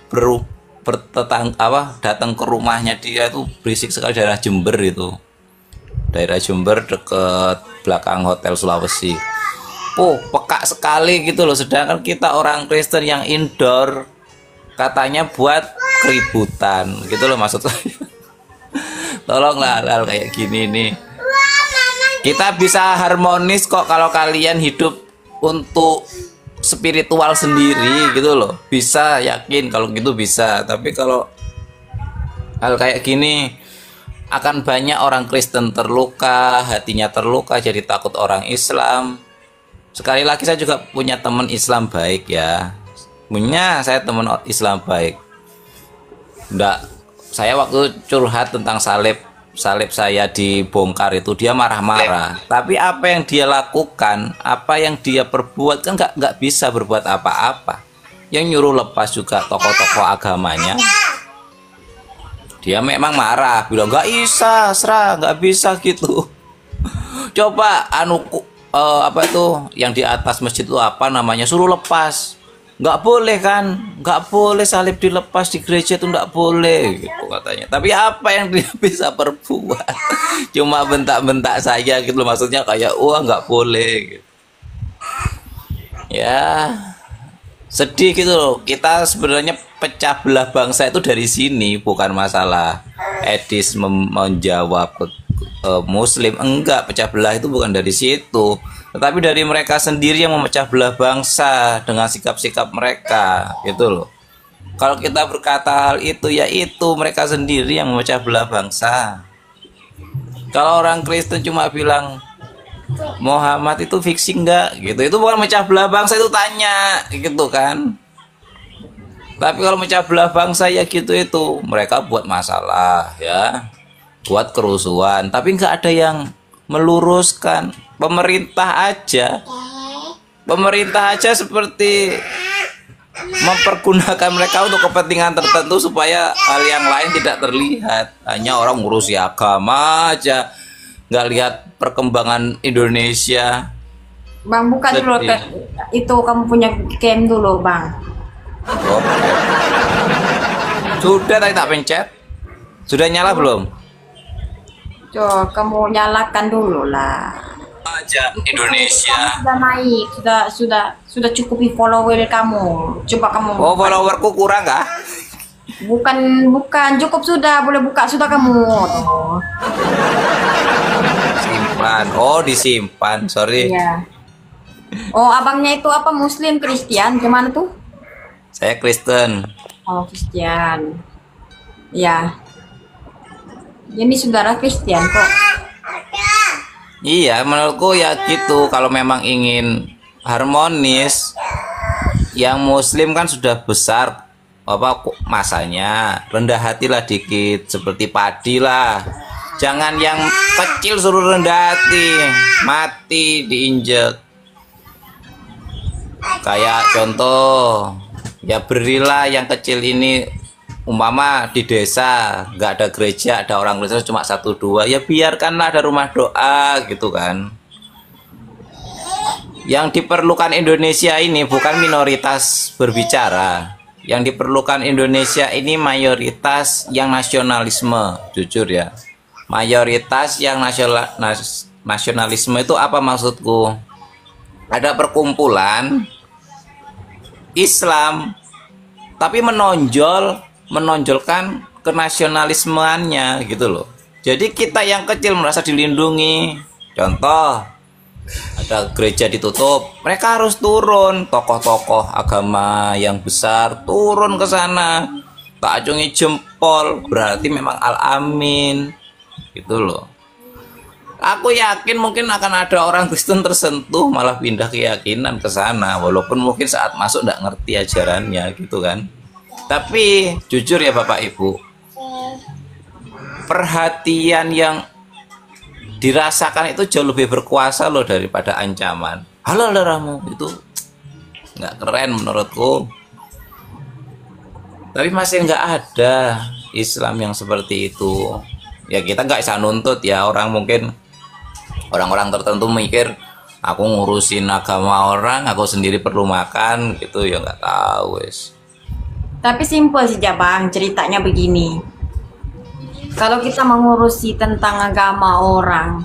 datang ke rumahnya dia itu berisik sekali, daerah Jember itu, daerah Jember deket belakang Hotel Sulawesi. Peka sekali gitu loh. Sedangkan kita orang Kristen yang indoor katanya buat keributan gitu loh, maksud saya. Tolonglah hal kayak gini nih. Kita bisa harmonis kok kalau kalian hidup untuk spiritual sendiri gitu loh, bisa, yakin kalau gitu bisa. Tapi kalau hal kayak gini akan banyak orang Kristen terluka, hatinya terluka, jadi takut orang Islam. Sekali lagi saya juga punya teman Islam baik ya, saya teman Islam baik. Saya waktu curhat tentang salib saya dibongkar itu, dia marah-marah. Tapi apa yang dia lakukan, apa yang dia perbuat kan nggak bisa berbuat apa-apa. Yang nyuruh lepas juga tokoh-tokoh agamanya. Dia memang marah, bilang nggak bisa, nggak bisa gitu. Coba apa itu yang di atas masjid itu apa namanya, suruh lepas. Nggak boleh kan, nggak boleh salib dilepas di gereja itu, nggak boleh gitu katanya. Tapi apa yang dia bisa perbuat? Cuma bentak-bentak saya gitu, maksudnya kayak nggak boleh gitu. Ya sedih gitu loh. Kita sebenarnya pecah belah bangsa itu dari sini, bukan masalah etis menjawab Muslim, enggak. Pecah belah itu bukan dari situ, tetapi dari mereka sendiri yang memecah belah bangsa dengan sikap-sikap mereka gitu loh. Kalau kita berkata hal itu, ya itu mereka sendiri yang memecah belah bangsa. Kalau orang Kristen cuma bilang Muhammad itu fiksi enggak gitu, itu bukan mecah belah bangsa, itu tanya gitu kan. Tapi kalau mecah belah bangsa ya gitu, itu mereka buat masalah ya, buat kerusuhan, tapi nggak ada yang meluruskan. Pemerintah aja seperti mempergunakan mereka untuk kepentingan tertentu supaya hal yang lain tidak terlihat. Hanya orang ngurusi agama aja, nggak lihat perkembangan Indonesia. Bang, buka dulu itu, kamu punya cam dulu bang. Sudah tadi tak pencet. Sudah nyala belum? Coba kamu nyalakan dulu lah. Aja Indonesia. Sudah naik, sudah cukupi follower kamu. Coba kamu. Oh, followerku kurang kah? Bukan cukup sudah, boleh buka sudah kamu. Tuh. Simpan. Oh, disimpan. Sorry. Iya. Oh, abangnya itu apa? Muslim, Kristen, gimana tuh? Saya Kristen. Oh, Kristen. Ya. Ini saudara Kristen kok. Iya, menurutku ya gitu. Kalau memang ingin harmonis, yang Muslim kan sudah besar masanya, rendah hatilah dikit, seperti padi lah. Jangan yang kecil suruh rendah hati, mati diinjek. Kayak contoh, ya berilah yang kecil ini, umpama di desa nggak ada gereja, ada orang Kristen cuma 1-2, ya biarkanlah ada rumah doa gitu kan. Yang diperlukan Indonesia ini bukan minoritas berbicara, yang diperlukan Indonesia ini mayoritas yang nasionalisme, jujur ya. Mayoritas yang nasionalisme itu apa maksudku? Ada perkumpulan Islam tapi menonjolkan kenasionalismeannya gitu loh. Jadi kita yang kecil merasa dilindungi. Contoh, ada gereja ditutup, mereka harus turun, tokoh-tokoh agama yang besar turun ke sana, tak acungi jempol, berarti memang al-amin gitu loh. Aku yakin mungkin akan ada orang Kristen tersentuh malah pindah keyakinan ke sana, walaupun mungkin saat masuk nggak ngerti ajarannya gitu kan. Tapi jujur ya Bapak Ibu, perhatian yang dirasakan itu jauh lebih berkuasa loh daripada ancaman. Halo darahmu, itu nggak keren menurutku. Tapi masih nggak ada Islam yang seperti itu. Ya kita nggak bisa nuntut ya, orang-orang tertentu mikir aku ngurusin agama orang, aku sendiri perlu makan gitu ya, nggak tahu wes. Tapi simpel sih Bang, ceritanya begini. Kalau kita mengurusi tentang agama orang,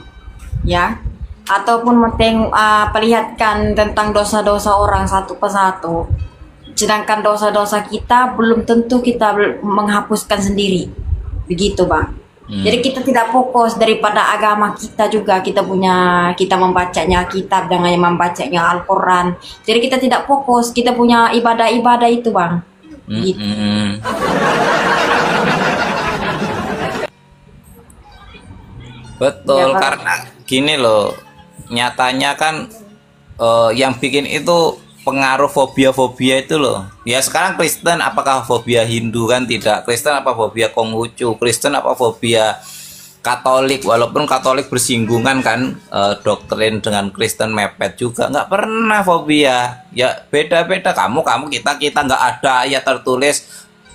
ya, ataupun perlihatkan tentang dosa-dosa orang satu persatu, sedangkan dosa-dosa kita belum tentu kita menghapuskan sendiri, begitu Bang. Jadi kita tidak fokus daripada agama kita juga, kita membacanya kitab dengan membacanya Al-Quran. Jadi kita tidak fokus, kita punya ibadah-ibadah itu Bang. Gitu. Betul, Ya, Pak. karena gini loh, nyatanya kan yang bikin itu pengaruh fobia-fobia itu loh. Ya sekarang Kristen apakah fobia Hindu kan tidak, Kristen apa fobia Konghucu, Kristen apa fobia Katolik, walaupun Katolik bersinggungan kan doktrin dengan Kristen mepet juga, nggak pernah fobia. Ya beda-beda, kamu kita nggak ada ayat tertulis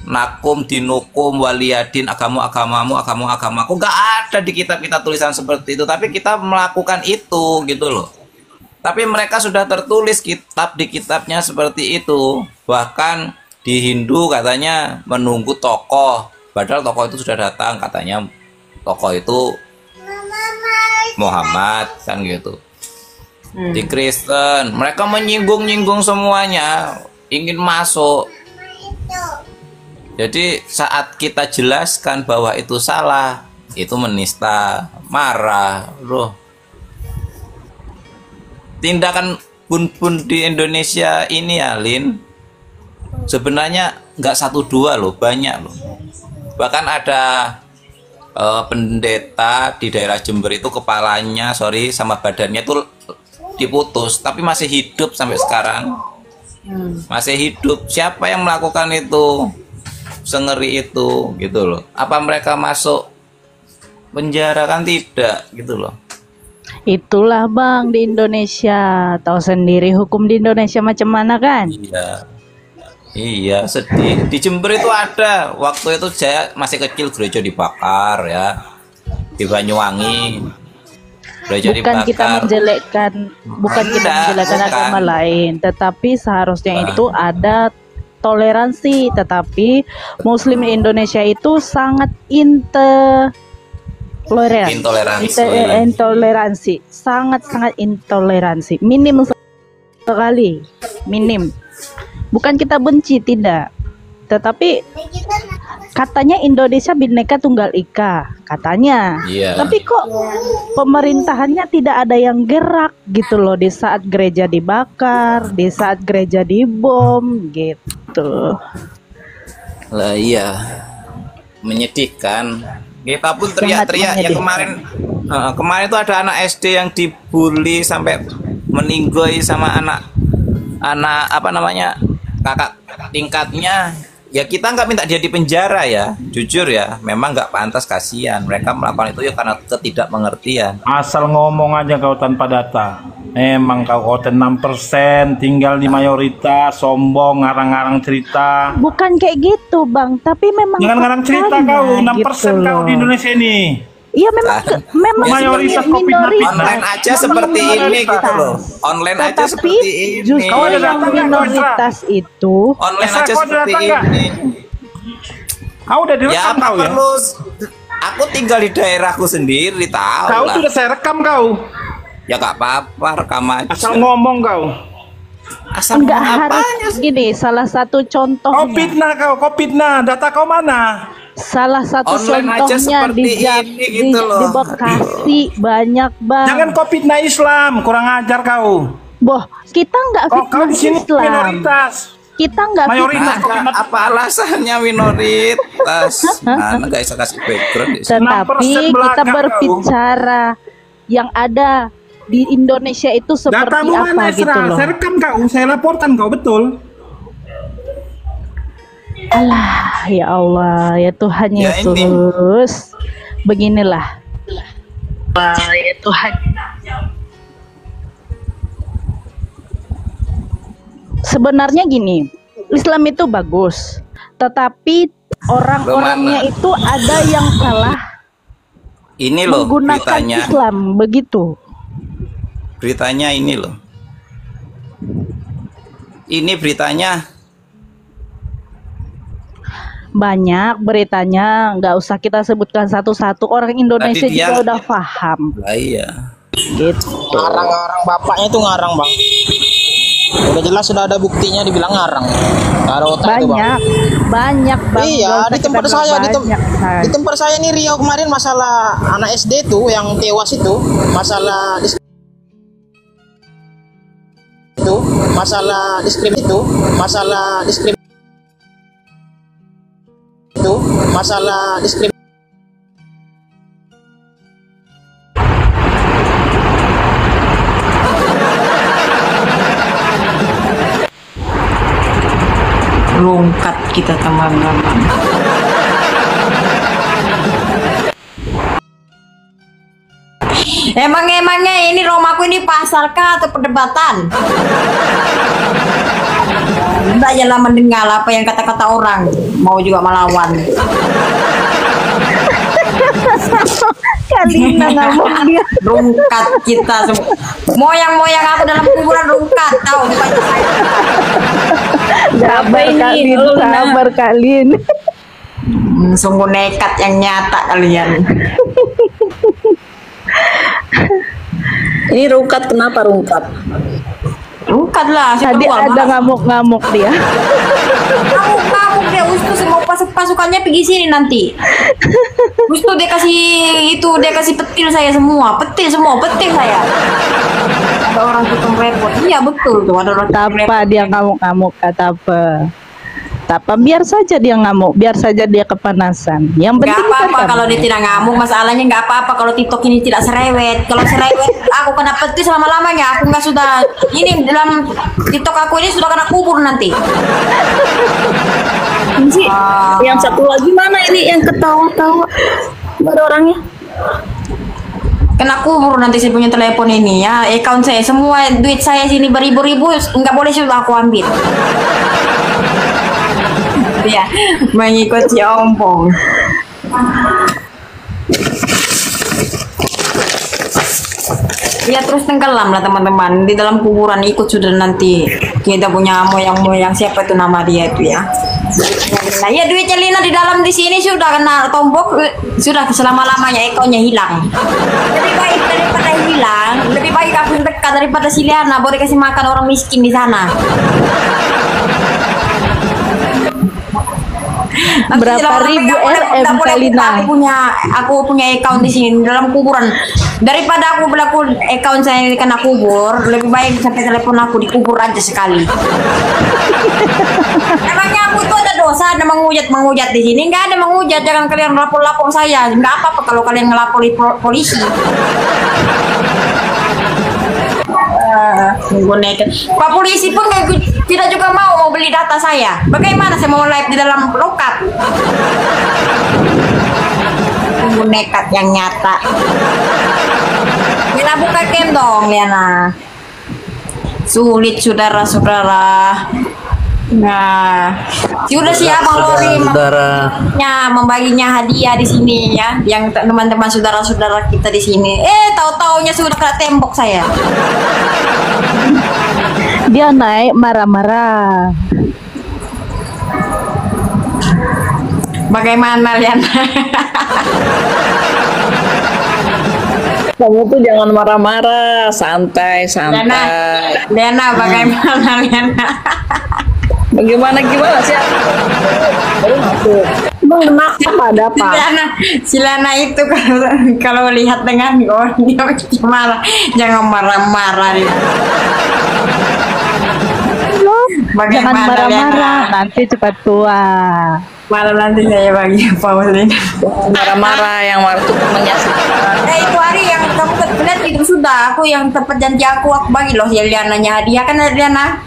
nakum dinukum waliyadin, agamamu agamaku, nggak ada di kitab kita tulisan seperti itu, tapi kita melakukan itu gitu loh. Tapi mereka sudah tertulis di kitabnya seperti itu. Bahkan di Hindu katanya menunggu tokoh, padahal tokoh itu sudah datang, katanya tokoh itu Muhammad kan gitu. Di Kristen mereka menyinggung-nyinggung semuanya, ingin masuk. Jadi saat kita jelaskan bahwa itu salah, itu menista, marah loh. Tindakan bun-bun di Indonesia ini ya Lin, sebenarnya nggak 1-2 loh, banyak loh. Bahkan ada pendeta di daerah Jember itu kepalanya sama badannya itu diputus, tapi masih hidup sampai sekarang. Masih hidup. Siapa yang melakukan itu? Sengeri itu gitu loh. Apa mereka masuk penjara? Kan tidak gitu loh. Itulah Bang di Indonesia, tahu sendiri hukum di Indonesia macam mana kan? Iya sedih. Di Jember itu ada, waktu itu saya masih kecil gereja dibakar ya, di Banyuwangi gereja Bukan dibakar. kita menjelekkan agama lain, tetapi seharusnya itu ada toleransi. Tetapi Muslim di Indonesia itu sangat Intoleransi. Intoleransi, sangat-sangat intoleransi, minim sekali, minim. Bukan kita benci, tidak, tetapi katanya Indonesia Bhinneka Tunggal Ika, katanya. Iya. Tapi kok pemerintahannya tidak ada yang gerak gitu loh di saat gereja dibakar, di saat gereja dibom gitu. Lah iya, menyedihkan. Kita pun teriak-teriak ya kemarin tuh ada anak SD yang dibully sampai meninggoy sama anak apa namanya kakak tingkatnya. Ya kita nggak minta dia di penjara ya, jujur ya, memang nggak pantas, kasihan mereka melakukan itu ya karena ketidakmengertian. Asal ngomong aja kau tanpa data. Emang kau vote 6%, tinggal di mayoritas, sombong, ngarang-ngarang cerita. Bukan kayak gitu bang, tapi memang Jangan ngarang cerita faktanya kau, 6% gitu kau loh. di Indonesia ini. Iya memang memang Mayoritas sebagai COVID-19. minoritas. Online aja seperti ini gitu loh. Online aja Tetapi seperti ini. justru Kau ada yang data nggak, kau, minoritas itu Online Esra, aja kau ada seperti data nggak? ini. Kau udah Ya direkam apa kau ya? perlu? Aku tinggal di daerahku sendiri, tahu Kau lah. tuh udah saya rekam kau. Ya gak apa-apa, rekam aja. Asal ngomong kau. Asal enggak ngomong harus apanya sih? gini. Salah satu Kau contohnya, fitnah kau, data kau mana? salah satu Online aja contohnya seperti di ini gitu loh. di Bekasi banyak bang. Jangan kau fitnah Islam, kurang ajar kau. Boh, kita nggak Kau fitnah di sini Islam. minoritas. Kita nggak Mayoritas. fitnah. Nah, apa alasannya minoritas? Mana gak bisa kasih background di sini. Tetapi 6% kita belakang, berbicara yang ada di Indonesia itu seperti Datamu apa mana gitu Esra? loh. Saya rekam kau, saya laporkan kau, betul. Alah, ya Allah, ya Tuhan Ya, ini. Yesus. Beginilah. Ya Tuhan. Sebenarnya gini, Islam itu bagus, tetapi orang-orangnya itu ada yang salah Ini loh menggunakan beritanya. Islam, begitu. Beritanya ini loh. Ini beritanya. Banyak beritanya, nggak usah kita sebutkan satu-satu. Orang Indonesia Tadi dia- juga udah paham, Lah iya. gitu. Ngarang-ngarang bapaknya itu ngarang bang. Udah jelas sudah ada buktinya dibilang ngarang. Taruh otak itu bang. Banyak, banyak bang. Iya Nggak usah di tempat kita saya bilang banyak, San. di tempat saya nih Riau kemarin masalah anak SD tuh yang tewas itu masalah itu masalah diskrim itu masalah diskrim itu masalah diskrim Rungkat kita teman-teman. Emangnya ini rumahku ini pasar kah atau perdebatan? Tidak jalan mendengar apa yang kata-kata orang, mau juga melawan. Kalina ngomong dia. Rungkat kita semua. Moyang-moyang aku dalam kuburan rungkat, tahu banyak saya. Sabar Kalin, sabar Kalin. Sungguh nekat yang nyata kalian. Ini rungkat, kenapa rungkat? Rungkat lah. si Tadi keluar, ada malas. ngamuk-ngamuk dia. Kamu dia Ustu semua pasukannya pergi sini nanti. Ustu dia kasih petil saya semua, petil saya. Ada orang tukang repot. Iya betul tuh ada orang tukang repot. Tapa dia ngamuk-ngamuk, kata apa? Tapa biar saja dia ngamuk, biar saja dia kepanasan. Yang Gak penting apa-apa kita kalau dia tidak ngamuk, masalahnya nggak apa-apa kalau TikTok ini tidak serewet. Kalau serewet, aku kena petis selama-lamanya. Aku nggak sudah ini dalam TikTok aku ini sudah kena kubur nanti. Ini sih, yang satu lagi mana ini yang ketawa-tawa? Nggak ada orangnya. Kena kubur nanti saya punya telepon ini ya, account saya semua duit saya sini beribu-ribu nggak boleh sudah aku ambil. Ya, mengikuti ompong. Ya terus tenggelam lah teman-teman di dalam kuburan ikut sudah nanti kita punya moyang-moyang siapa itu nama dia itu ya. Nah, ya duitnya Lina di dalam di sini sudah kena tombok, sudah selama-lamanya ekornya hilang. Lebih baik daripada hilang, lebih baik aku dekat daripada si Liana, boleh kasih makan orang miskin di sana. Nanti Berapa kalau orang ribu pegang, RM boleh Kak Lina? aku punya account di sini dalam kuburan. Daripada aku berlaku account saya kena kubur, lebih baik sampai telepon aku dikubur aja sekali. Emangnya aku itu ada dosa ada menghujat di sini? Nggak ada menghujat, jangan kalian lapor saya. Nggak apa-apa kalau kalian ngelapori polisi. Pak polisi pun tidak juga mau beli data saya. Bagaimana saya mau live di dalam lokat? Tunggu nekat yang nyata. Liana buka cam dong, Liana. Sulit saudara-saudara. Nah, sudah siap Bang Lori membaginya hadiah di sini ya, yang teman-teman saudara-saudara kita di sini. Tahu-taunya sudah kena tembok saya. Dia naik marah-marah. Bagaimana Liana? Kamu tuh jangan marah-marah, santai. Liana, bagaimana Liana? Bagaimana sih? Bang, kenapa ada apa? Si Liana itu kalau lihat dengan dia marah, jangan marah-marah. Jangan marah-marah, nanti cepat tua. Malam nanti saya bagi Paulin. Marah-marah yang marah itu menyaksikan. Itu hari yang kamu lihat itu sudah aku yang tempat janji aku bagi loh ya Liananya hadiah kan Liana.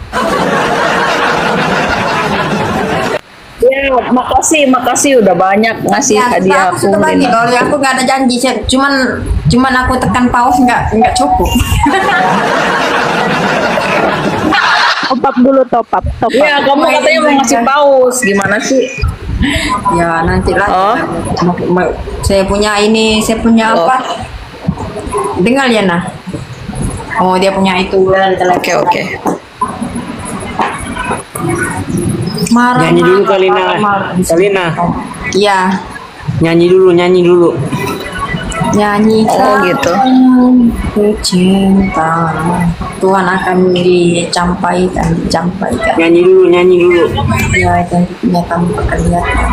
Ya, makasih udah banyak ngasih Ya, hadiah aku sudah bagi loh, aku nggak ada janji, cuman aku tekan pause nggak cukup. Top up. Ya, kamu katanya mau ngasih paus, gimana sih? Ya nanti lah. Saya punya apa? Dengar Liana. Oh dia punya itu. Oke. Marah. Nyanyi dulu Kalina. Iya. Nyanyi dulu. Nyanyi gitu. Cinta Tuhan akan dicampaikan. Nyanyi dulu. Ya cantiknya kamu kelihatan.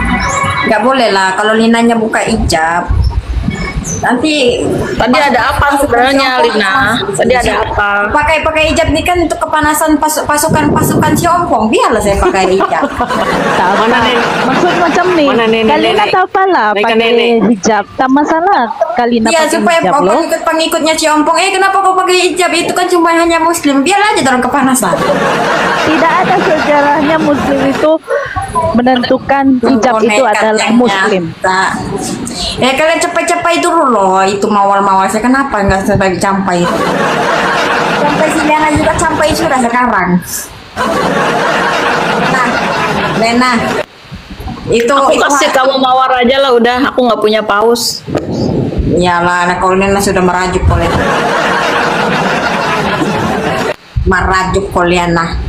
Nggak boleh lah kalau Linanya buka hijab. Nanti tadi ada apa sebenarnya Lina? Tadi ada apa? Pakai hijab ini kan untuk kepanasan pasukan si Ompong. Biarlah saya pakai hijab. Mana nenek? Maksud macam nih. Kalina tak apalah pakai hijab. Tak masalah. Kalina ya, pakai supaya hijab loh. pengikutnya si Ompong. Kenapa kau pakai hijab? Itu kan cuma hanya Muslim. Biarlah aja orang kepanasan. Tidak ada sejarahnya Muslim itu menentukan hijab itu adalah Muslim. Ya kalian capai dulu loh, itu mawar saya kenapa nggak sebagai campai? Sampai si Liana juga campai sudah sekarang. Nah, Lena, itu kasih kamu mawar aja lah udah, aku nggak punya paus. Iyalah, nah kalau Lena sudah merajuk Liana.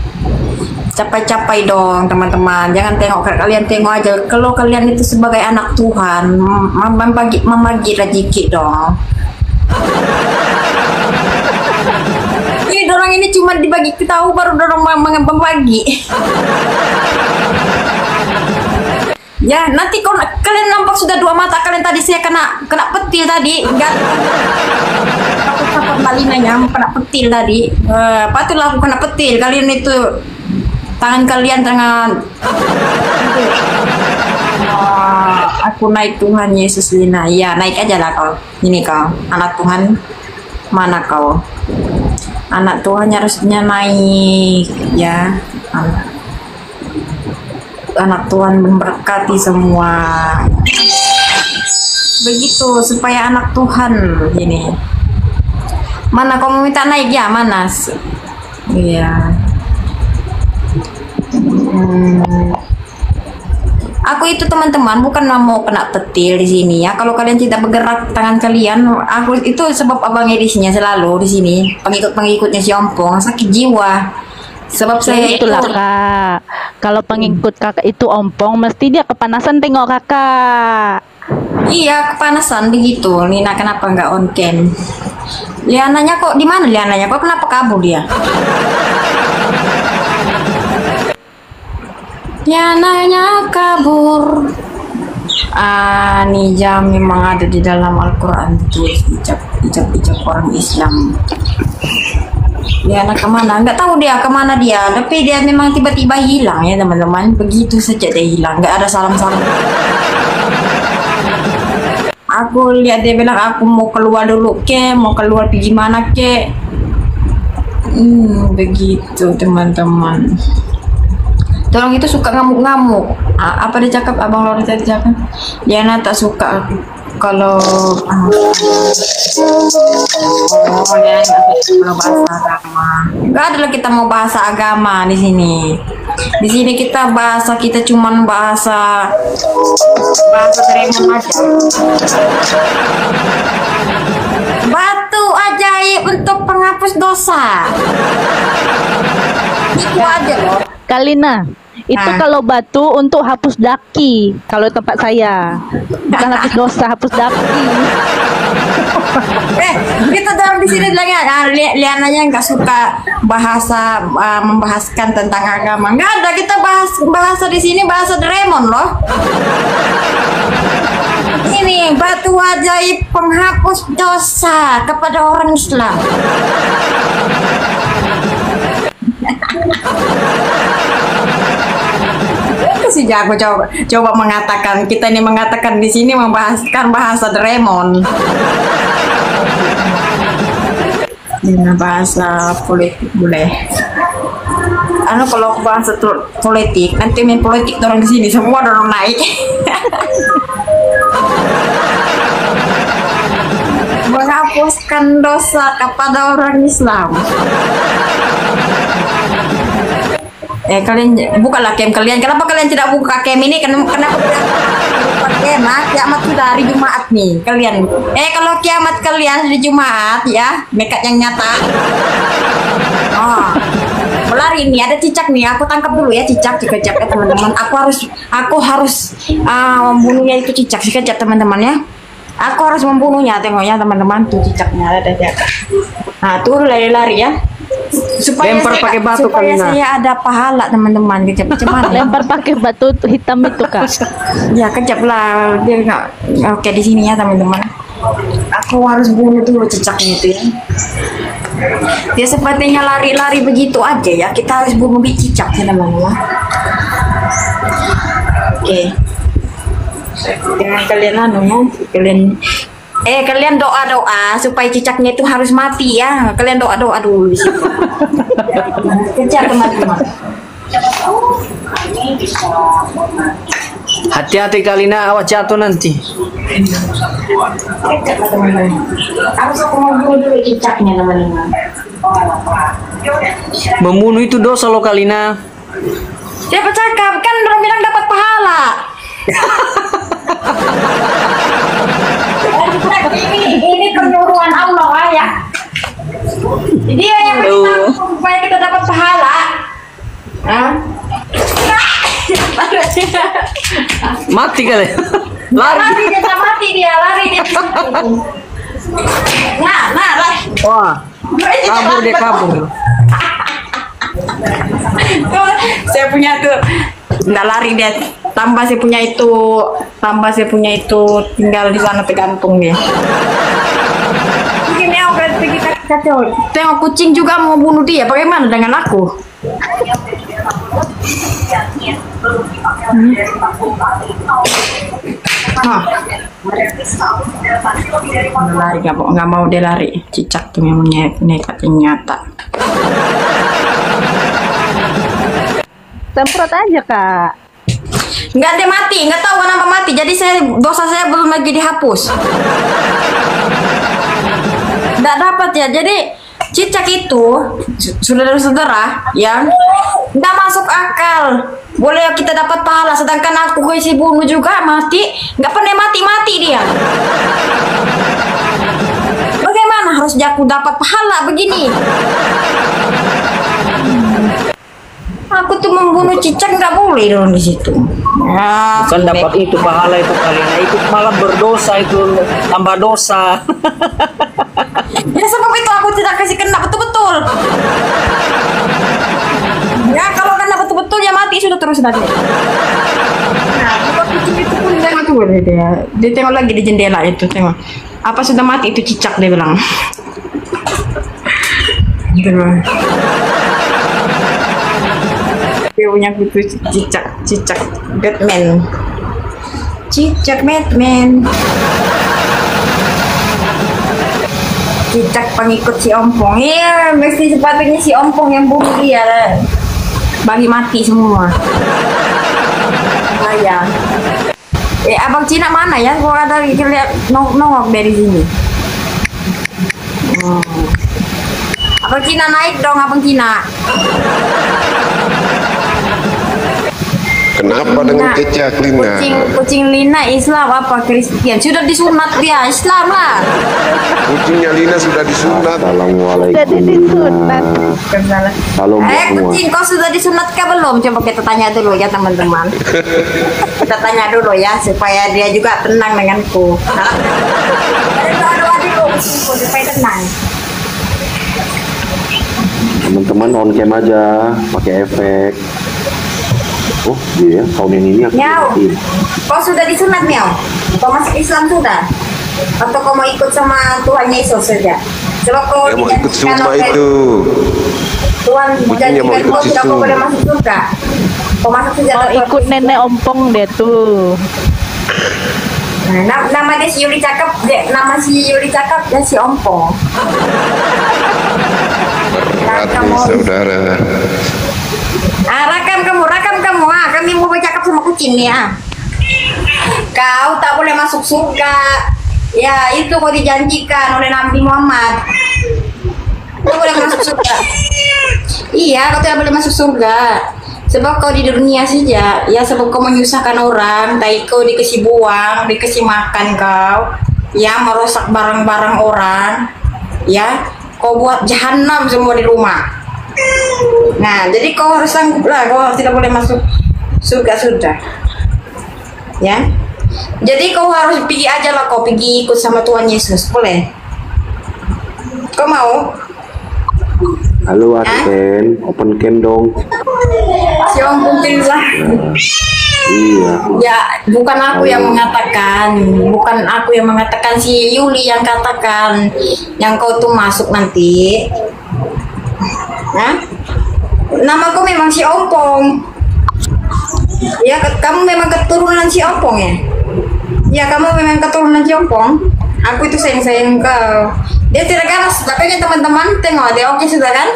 Capai dong teman-teman, jangan kalian tengok aja. Kalau kalian itu sebagai anak Tuhan, membagi rezeki dong. Ini dorong ini cuma dibagi tahu baru dorong membagi. Ya nanti kalau kalian nampak sudah dua mata kalian tadi saya kena petil tadi, enggak. Aku sempat balinanya kena petil tadi. Patutlah aku kena petil. Kalian itu tangan kalian aku naik Tuhan Yesus Lina. Ya naik aja lah kau. Ini kau anak Tuhan, mana kau? Anak Tuhan harusnya naik ya. Anak Tuhan memberkati semua. Begitu supaya anak Tuhan ini. Mana kau mau minta naik ya? Mana? Iya. Aku itu teman-teman bukan mau kena petil di sini ya. Kalau kalian tidak bergerak tangan kalian, aku itu sebab abang edisinya selalu di sini. Pengikutnya si Ompong sakit jiwa. Sebab saya itulah Kak. Kalau pengikut kakak itu ompong, mesti dia kepanasan tengok kakak. Iya, kepanasan begitu. Lina kenapa nggak on cam? Liananya kok di mana Liananya? Kok kenapa kabur dia? Liananya kabur. Nih jam memang ada di dalam Al-Quran tuh ijab orang Islam. Liana kemana? Nggak tahu dia kemana dia. Tapi dia memang tiba-tiba hilang ya teman-teman. Begitu saja dia hilang. Nggak ada salam-salam. Aku lihat dia bilang aku mau keluar dulu ke, mau keluar pergi mana ke. Begitu teman-teman. Tolong itu suka ngamuk-ngamuk. Apa dia cakap? Abang Lori tadi cakap. Diana tak suka kalau ya kalau bahasa agama. Gak ada lah kita mau bahasa agama di sini. Di sini kita bahasa kita cuman bahasa Doraemon aja. Batu ajaib untuk penghapus dosa. Itu aja loh. Kalina, itu kalau batu untuk hapus daki. Kalau tempat saya, bukan hapus dosa, hapus daki. Kita dorong di sini lagi. Liananya nggak suka bahasa membahaskan tentang agama. Nggak ada, kita bahasa di sini bahasa Doraemon loh. Ini batu ajaib penghapus dosa kepada orang Islam. Itu sih jago coba mengatakan, kita ini mengatakan di sini membahaskan bahasa Doraemon. Dengan bahasa politik boleh. Kalau bahasa politik nanti main politik orang di sini semua orang naik. Menghapuskan dosa kepada orang Islam. Kalian bukalah cam kalian. Kenapa kalian tidak buka cam ini? Kenapa buka cam? Kiamat sudah hari Jumat nih kalian. Kalau kiamat kalian hari Jumat ya, nekat yang nyata. Berlari nih, ada cicak nih. Aku tangkap dulu ya cicak dikejap ya teman-teman. Aku harus membunuhnya itu cicak dikejap teman-teman ya. Aku harus membunuhnya, tengoknya teman-teman tuh cicaknya ada di atas. Nah tuh lari-lari ya. Supaya lempar pakai batu supaya Kalina. saya ada pahala teman-teman. Kejap mana? Lempar pakai batu hitam itu kak. Ya kejap lah dia nggak. Oke di sini ya teman-teman. Aku harus bunuh dulu cicaknya itu ya. Dia sepertinya lari-lari begitu aja ya. Kita harus bunuh cicak ya teman-teman. Oke. Dengan kalian kalian doa supaya cicaknya itu harus mati ya. Kalian doa dulu di situ. Kejar teman-teman. Hati-hati Kalina, awas jatuh nanti. Harus aku mau bunuh dulu cicaknya teman-teman. Membunuh itu dosa loh Kalina. Siapa cakap? Kan orang bilang dapat pahala. Ini penyuruhan Allah ya. Dia yang beritahu supaya kita dapat pahala. Mati kali. Lari dia. Nah. Wah. Kabur. Saya punya tuh nggak lari dia, tambah saya punya itu tinggal di sana tergantung dia. Mungkin dia udah pergi kacau. Tengok kucing juga mau bunuh dia, bagaimana dengan aku? Lari nggak mau dia lari. Cicak tuh memangnya nekat yang nyata. Semprot aja kak. Nggak dia mati, nggak tahu kenapa mati. Jadi dosa saya belum lagi dihapus. Nggak dapat ya. Jadi cicak itu saudara-saudara yang nggak masuk akal. Boleh kita dapat pahala, sedangkan aku isi bunuh juga mati, nggak pernah mati dia. Bagaimana harus aku dapat pahala begini? Aku tuh membunuh cicak nggak boleh dong di situ. Ya, Bukan dapat itu pahala itu Kalina, itu malah berdosa itu, tambah dosa. ya sebab itu aku tidak kasih kena betul-betul. Ya kalau kena betul-betul ya mati sudah terus nanti. Nah, kalau kucing itu pun jangan tuh dia tengok lagi di jendela itu tengok. Apa sudah mati itu cicak dia bilang. Dia punya gitu cicak Batman. Cicak Batman. Cicak pengikut si Ompong. Iya, mesti sepatutnya si Ompong yang bunuh dia. Bagi mati semua. Ayah. Abang Cina mana ya? Gua ada lihat nongok dari sini. Abang Cina naik dong, Abang Cina. Kenapa dengan cicak Lina? Kucing Lina Islam apa Kristen? Sudah disunat dia, Islam lah. Kucingnya Lina sudah disunat. Jadi disunat. Kucing kau sudah disunat kah belum? Coba kita tanya dulu ya teman-teman. Kita tanya dulu ya supaya dia juga tenang denganku. Doa-doa dulu kucingku supaya tenang. Teman-teman on cam aja, pakai efek. Oh iya, tahun ini aku Miau, kau sudah disunat Miau? Kau masuk Islam sudah? Atau kau mau ikut sama Tuhan Yesus saja? Sebab kau Dia mau ikut semua oleh itu. Tuhan Kucingnya mau menjanjikan ikut kau tidak situ. kau boleh masuk surga. Kau masuk saja. Mau ikut nenek Ompong deh tuh. Nah, nama dia si Yuli Cakep, nama si Yuli Cakep dan si Ompong. Berat nih saudara. Rakam kamu. Kami mau bercakap sama kucing nih ah. Kau tak boleh masuk surga. Ya itu kau dijanjikan oleh Nabi Muhammad. Kau boleh masuk surga. Iya, kau tidak boleh masuk surga. Sebab kau di dunia saja. Ya sebab kau menyusahkan orang. Tai kau dikasih buang, dikasih makan kau. Ya merusak barang-barang orang. Ya kau buat jahanam semua di rumah. Nah, jadi kau harus sanggup lah, kau tidak boleh masuk surga sudah. Ya. Jadi kau harus pergi aja lah, kau pergi ikut sama Tuhan Yesus, boleh? Kau mau? Halo Adken, open cam dong. Si Om mungkin lah. Iya. Ya, bukan aku yang mengatakan, si Yuli yang katakan, yang kau tuh masuk nanti. Nah, namaku memang si Ompong. Ya, kamu memang keturunan si Ompong ya? Ya, kamu memang keturunan si Ompong. Aku itu sayang kau. Dia tidak ganas, makanya teman-teman tengok dia oke sudah kan?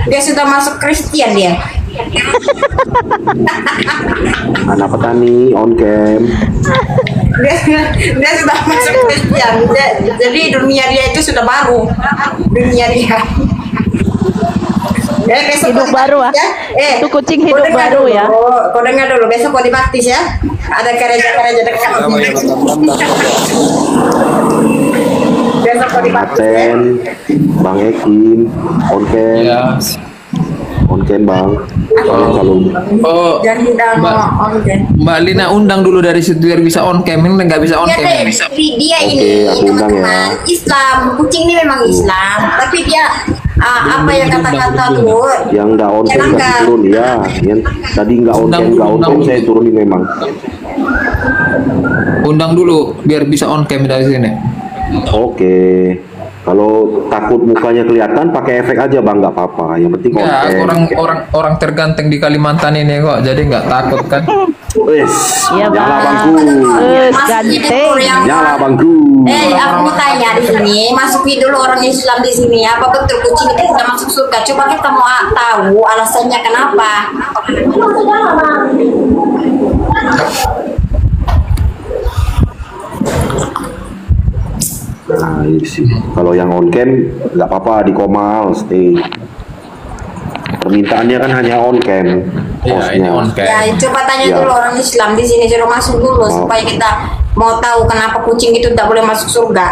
Dia sudah masuk Kristen dia. Anak petani on cam. Dia sudah masuk Kristen. Jadi dunia dia itu sudah baru. Dunia dia. Hidup baru ah. Itu kucing hidup baru dulu, ya. Kau dengar dulu, besok kau dibaptis ya. Ada gereja-gereja dekat. Besok kau dibaptis ya. Aten, Bang Ekim, on cam. On cam Bang. Salam. Oh, Jangan Mbak Lina undang dulu dari situ biar bisa on cam, ini nggak bisa on Ya, cam. dia ini teman-teman Islam, kucing ini memang Islam, tapi dia apa yang kata-kata tuh Yang nggak on cam nggak turun ya. Yang tadi nggak on cam saya turunin memang. Undang dulu biar bisa on cam dari sini. Oke. Kalau takut mukanya kelihatan pakai efek aja Bang, nggak apa-apa. Yang penting Ya, orang terganteng di Kalimantan ini kok, jadi nggak takut kan? Wes, Iya nyala Bang. bangku. Ganteng. Nyala bangku. aku mau tanya di sini, masuki dulu orang Islam di sini, apa betul kucing itu sudah masuk surga? Coba kita mau tahu alasannya kenapa. Nah, ini sih. Kalau yang on cam nggak apa-apa di komal stay. Permintaannya kan hanya on cam. Hostnya. Ya, coba tanya Ya. dulu orang Islam di sini, suruh masuk dulu supaya kita mau tahu kenapa kucing itu tidak boleh masuk surga.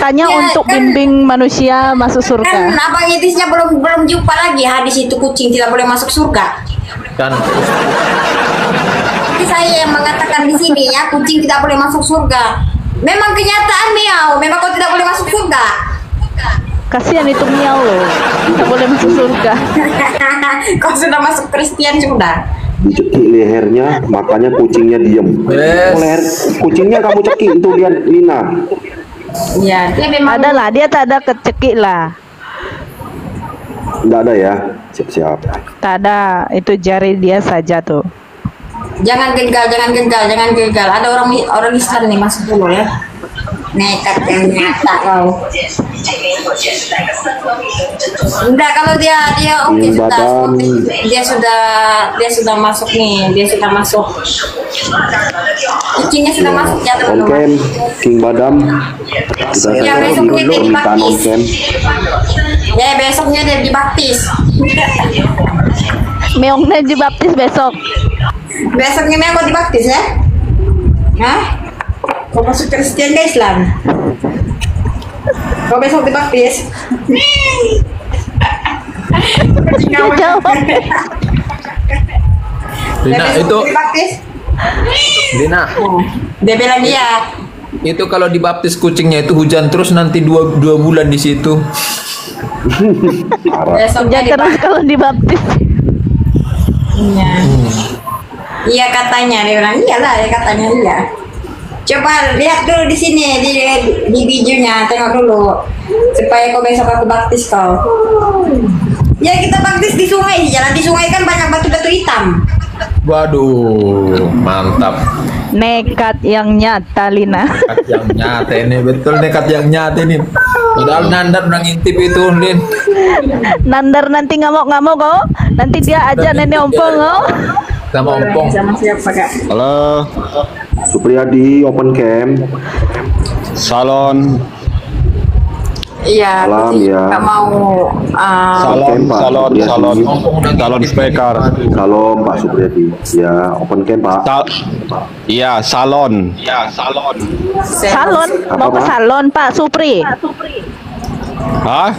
Katanya Ya, untuk kan- bimbing manusia masuk Kan surga. abang Idrisnya belum jumpa lagi hadis itu kucing tidak boleh masuk surga. Kan Jadi saya yang mengatakan di sini ya kucing tidak boleh masuk surga. Memang kenyataan Miau, memang kau tidak boleh masuk surga. Kasihan itu Miau loh, tidak boleh masuk surga. Kau sudah masuk Kristen sudah. Dicekik lehernya, makanya kucingnya diem. Yes. Leher kucingnya kamu cekik itu lihat Lina. Ya, dia memang Ada lah, dia tak ada kecekik lah. Enggak ada ya. Siap-siap. Tak ada, itu jari dia saja tuh. jangan gengal. Ada orang Islam nih masuk dulu ya. Nekat yang nyata kau. Enggak, kalau dia oke King sudah. Badam. Dia sudah masuk nih, dia sudah masuk. Kucingnya sudah masuk ya On teman-teman. cam, King Badam. Sudah Ya, saya besok dia permintaan on dibaptis. cam. Ya besoknya dia dibaptis. Meongnya dibaptis besok. Besoknya memang kau dibaptis ya? Hah? Kau masuk Kristen ke Islam? Kau besok dibaptis? Dia jawab. Dina itu Dibaptis? Dina Dia bilang iya. itu kalau dibaptis kucingnya itu hujan terus nanti dua bulan di situ. Besoknya Dia terus dibaptis. kalau dibaptis. Iya. Iya katanya, dia bilang iyalah, dia katanya iya. Coba lihat dulu di sini di videonya, tengok dulu supaya kau besok aku baptis kau. Ya kita baptis di sungai, jalan di sungai kan banyak batu-batu hitam. Waduh, mantap. Nekat yang nyata, Lina. Nekat yang nyata ini, betul nekat yang nyata ini. Padahal Nandar udah ngintip itu, Lin. Nandar nanti ngamuk-ngamuk kok. Nanti dia ajak nenek ompong kok. Sama ompong. Sama siapa kak? Halo. Supriyadi open cam. Salon. Iya, Salam, Putih ya. nggak mau. Salon, Pak salon, Supriyadi. salon, salon speaker. Salam Pak Supriyadi. Ya, open cam Pak. Iya, salon. Salon, mau ke salon Pak Supri? Hah?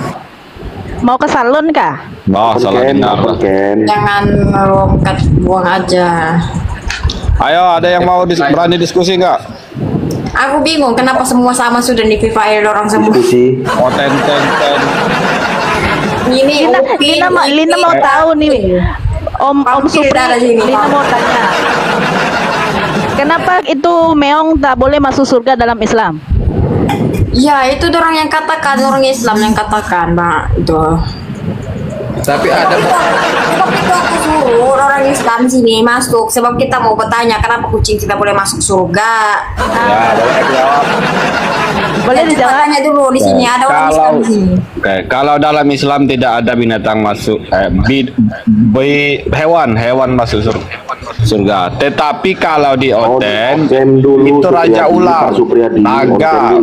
Mau ke salon kah? Oh, Open salah cam, dengar. open cam. Jangan melompat, buang aja. Ayo, ada yang mau berani diskusi nggak? Aku bingung kenapa semua sama sudah di Free Fire orang semua. Diskusi. Oh, ten. Ini Lina mau tahu nih. Om Supri, darah sini. Lina mau tanya. Kenapa itu meong tak boleh masuk surga dalam Islam? Ya itu orang yang katakan, orang Islam yang katakan, Mbak itu. Tapi ada Sebab itu aku suruh orang Islam sini masuk. Sebab kita mau bertanya kenapa kucing tidak boleh masuk surga. Ya, boleh dijawab. Boleh dijawab. Tanya dulu di sini ada orang Islam di sini. Oke, kalau dalam Islam tidak ada binatang masuk, hewan masuk surga. Tetapi kalau di Oten itu Raja Ular, naga.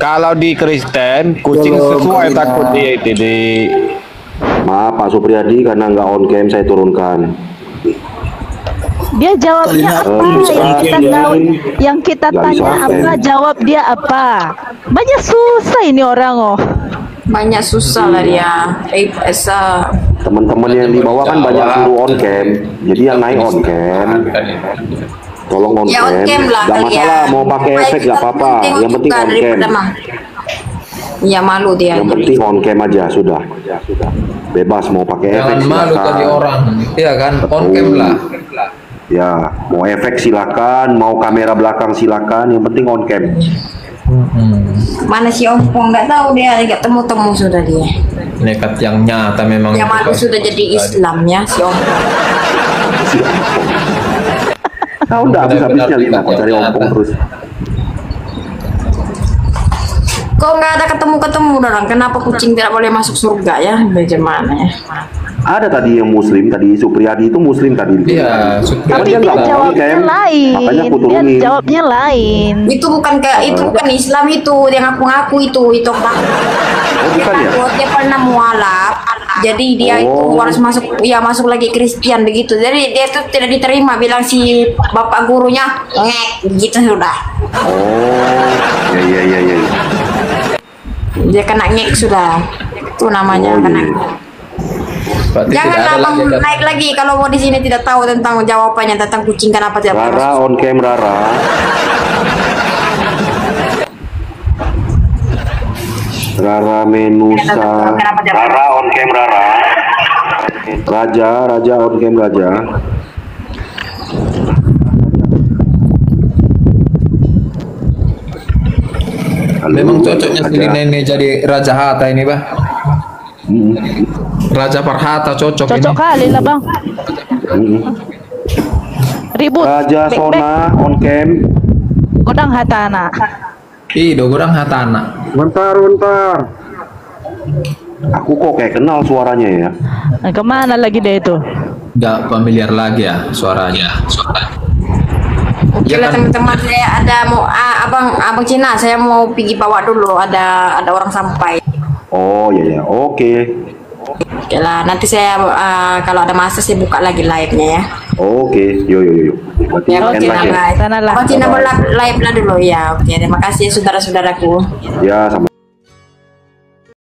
Kalau di Kristen kucing sesuai takut dia itu di. Maaf Pak Supriyadi karena nggak on cam saya turunkan. Dia jawabnya apa? Yang kita tanya apa? Jawab dia apa? Banyak susah ini orang oh. Banyak susah lah dia. Esa. Teman-teman yang di bawah kan banyak suruh on cam, jadi yang naik on cam. Tolong on Ya, on cam lah Gak kali masalah, ya. mau pakai Supaya efek kita gak apa-apa. tengok Yang penting juga on cam. daripada mah. Ya malu dia. Yang penting on cam aja sudah. Bebas mau pakai efek jangan malu silakan. tadi orang. Iya kan, on cam lah. Ya, mau efek silakan, mau kamera belakang silakan. Yang penting on cam. Mana si Ompong nggak tahu dia nggak temu sudah dia. Nekat yang nyata memang. Yang malu sudah jadi Islamnya si Ompong. Kau udah habis-habisnya Lina, kau cari ompong terus. Kok nggak ada ketemu orang? Kenapa kucing tidak boleh masuk surga ya? Bagaimana ya? Ada tadi yang muslim, tadi Supriyadi itu muslim tadi. Iya, Tapi dia jawabnya lain. Makanya aku Dia turunin. jawabnya lain. Itu bukan Islam itu, dia ngaku-ngaku itu bukan ya? Dia pernah mualaf. Jadi dia itu harus masuk lagi Kristen begitu. Jadi dia tuh tidak diterima, bilang si bapak gurunya ngek gitu sudah. Oh, ya. Dia kena ngek sudah. Itu namanya kena. Berarti Jangan tidak ada abang lagi, naik lagi kalau mau di sini tidak tahu tentang jawabannya tentang kucing kenapa tidak boleh Rara masuk. on cam Rara. Rara Menusa. Rara on cam Rara. Raja on cam Raja. Halo, Memang cocoknya Raja. si Lina ini jadi Raja Hata ini, Bang. Raja Parhata cocok ini. Cocok kali lah bang. Ribut. Raja Back, Sona on cam. Godang hatana. Iya, orang Hatana. Bentar. Aku kok kayak kenal suaranya ya. Nah, kemana lagi deh itu? Nggak familiar lagi ya suaranya. Oke lah teman-teman, saya ada mau abang Cina, saya mau pergi bawa dulu, ada orang sampai. Oh iya, oke. Oke lah, nanti saya kalau ada masa saya buka lagi live-nya ya. Oke, yo. Berarti Ya, oke enak ya. lah. Abang Cina mau live lah dulu ya. Oke, terima kasih saudara-saudaraku. Ya, sama.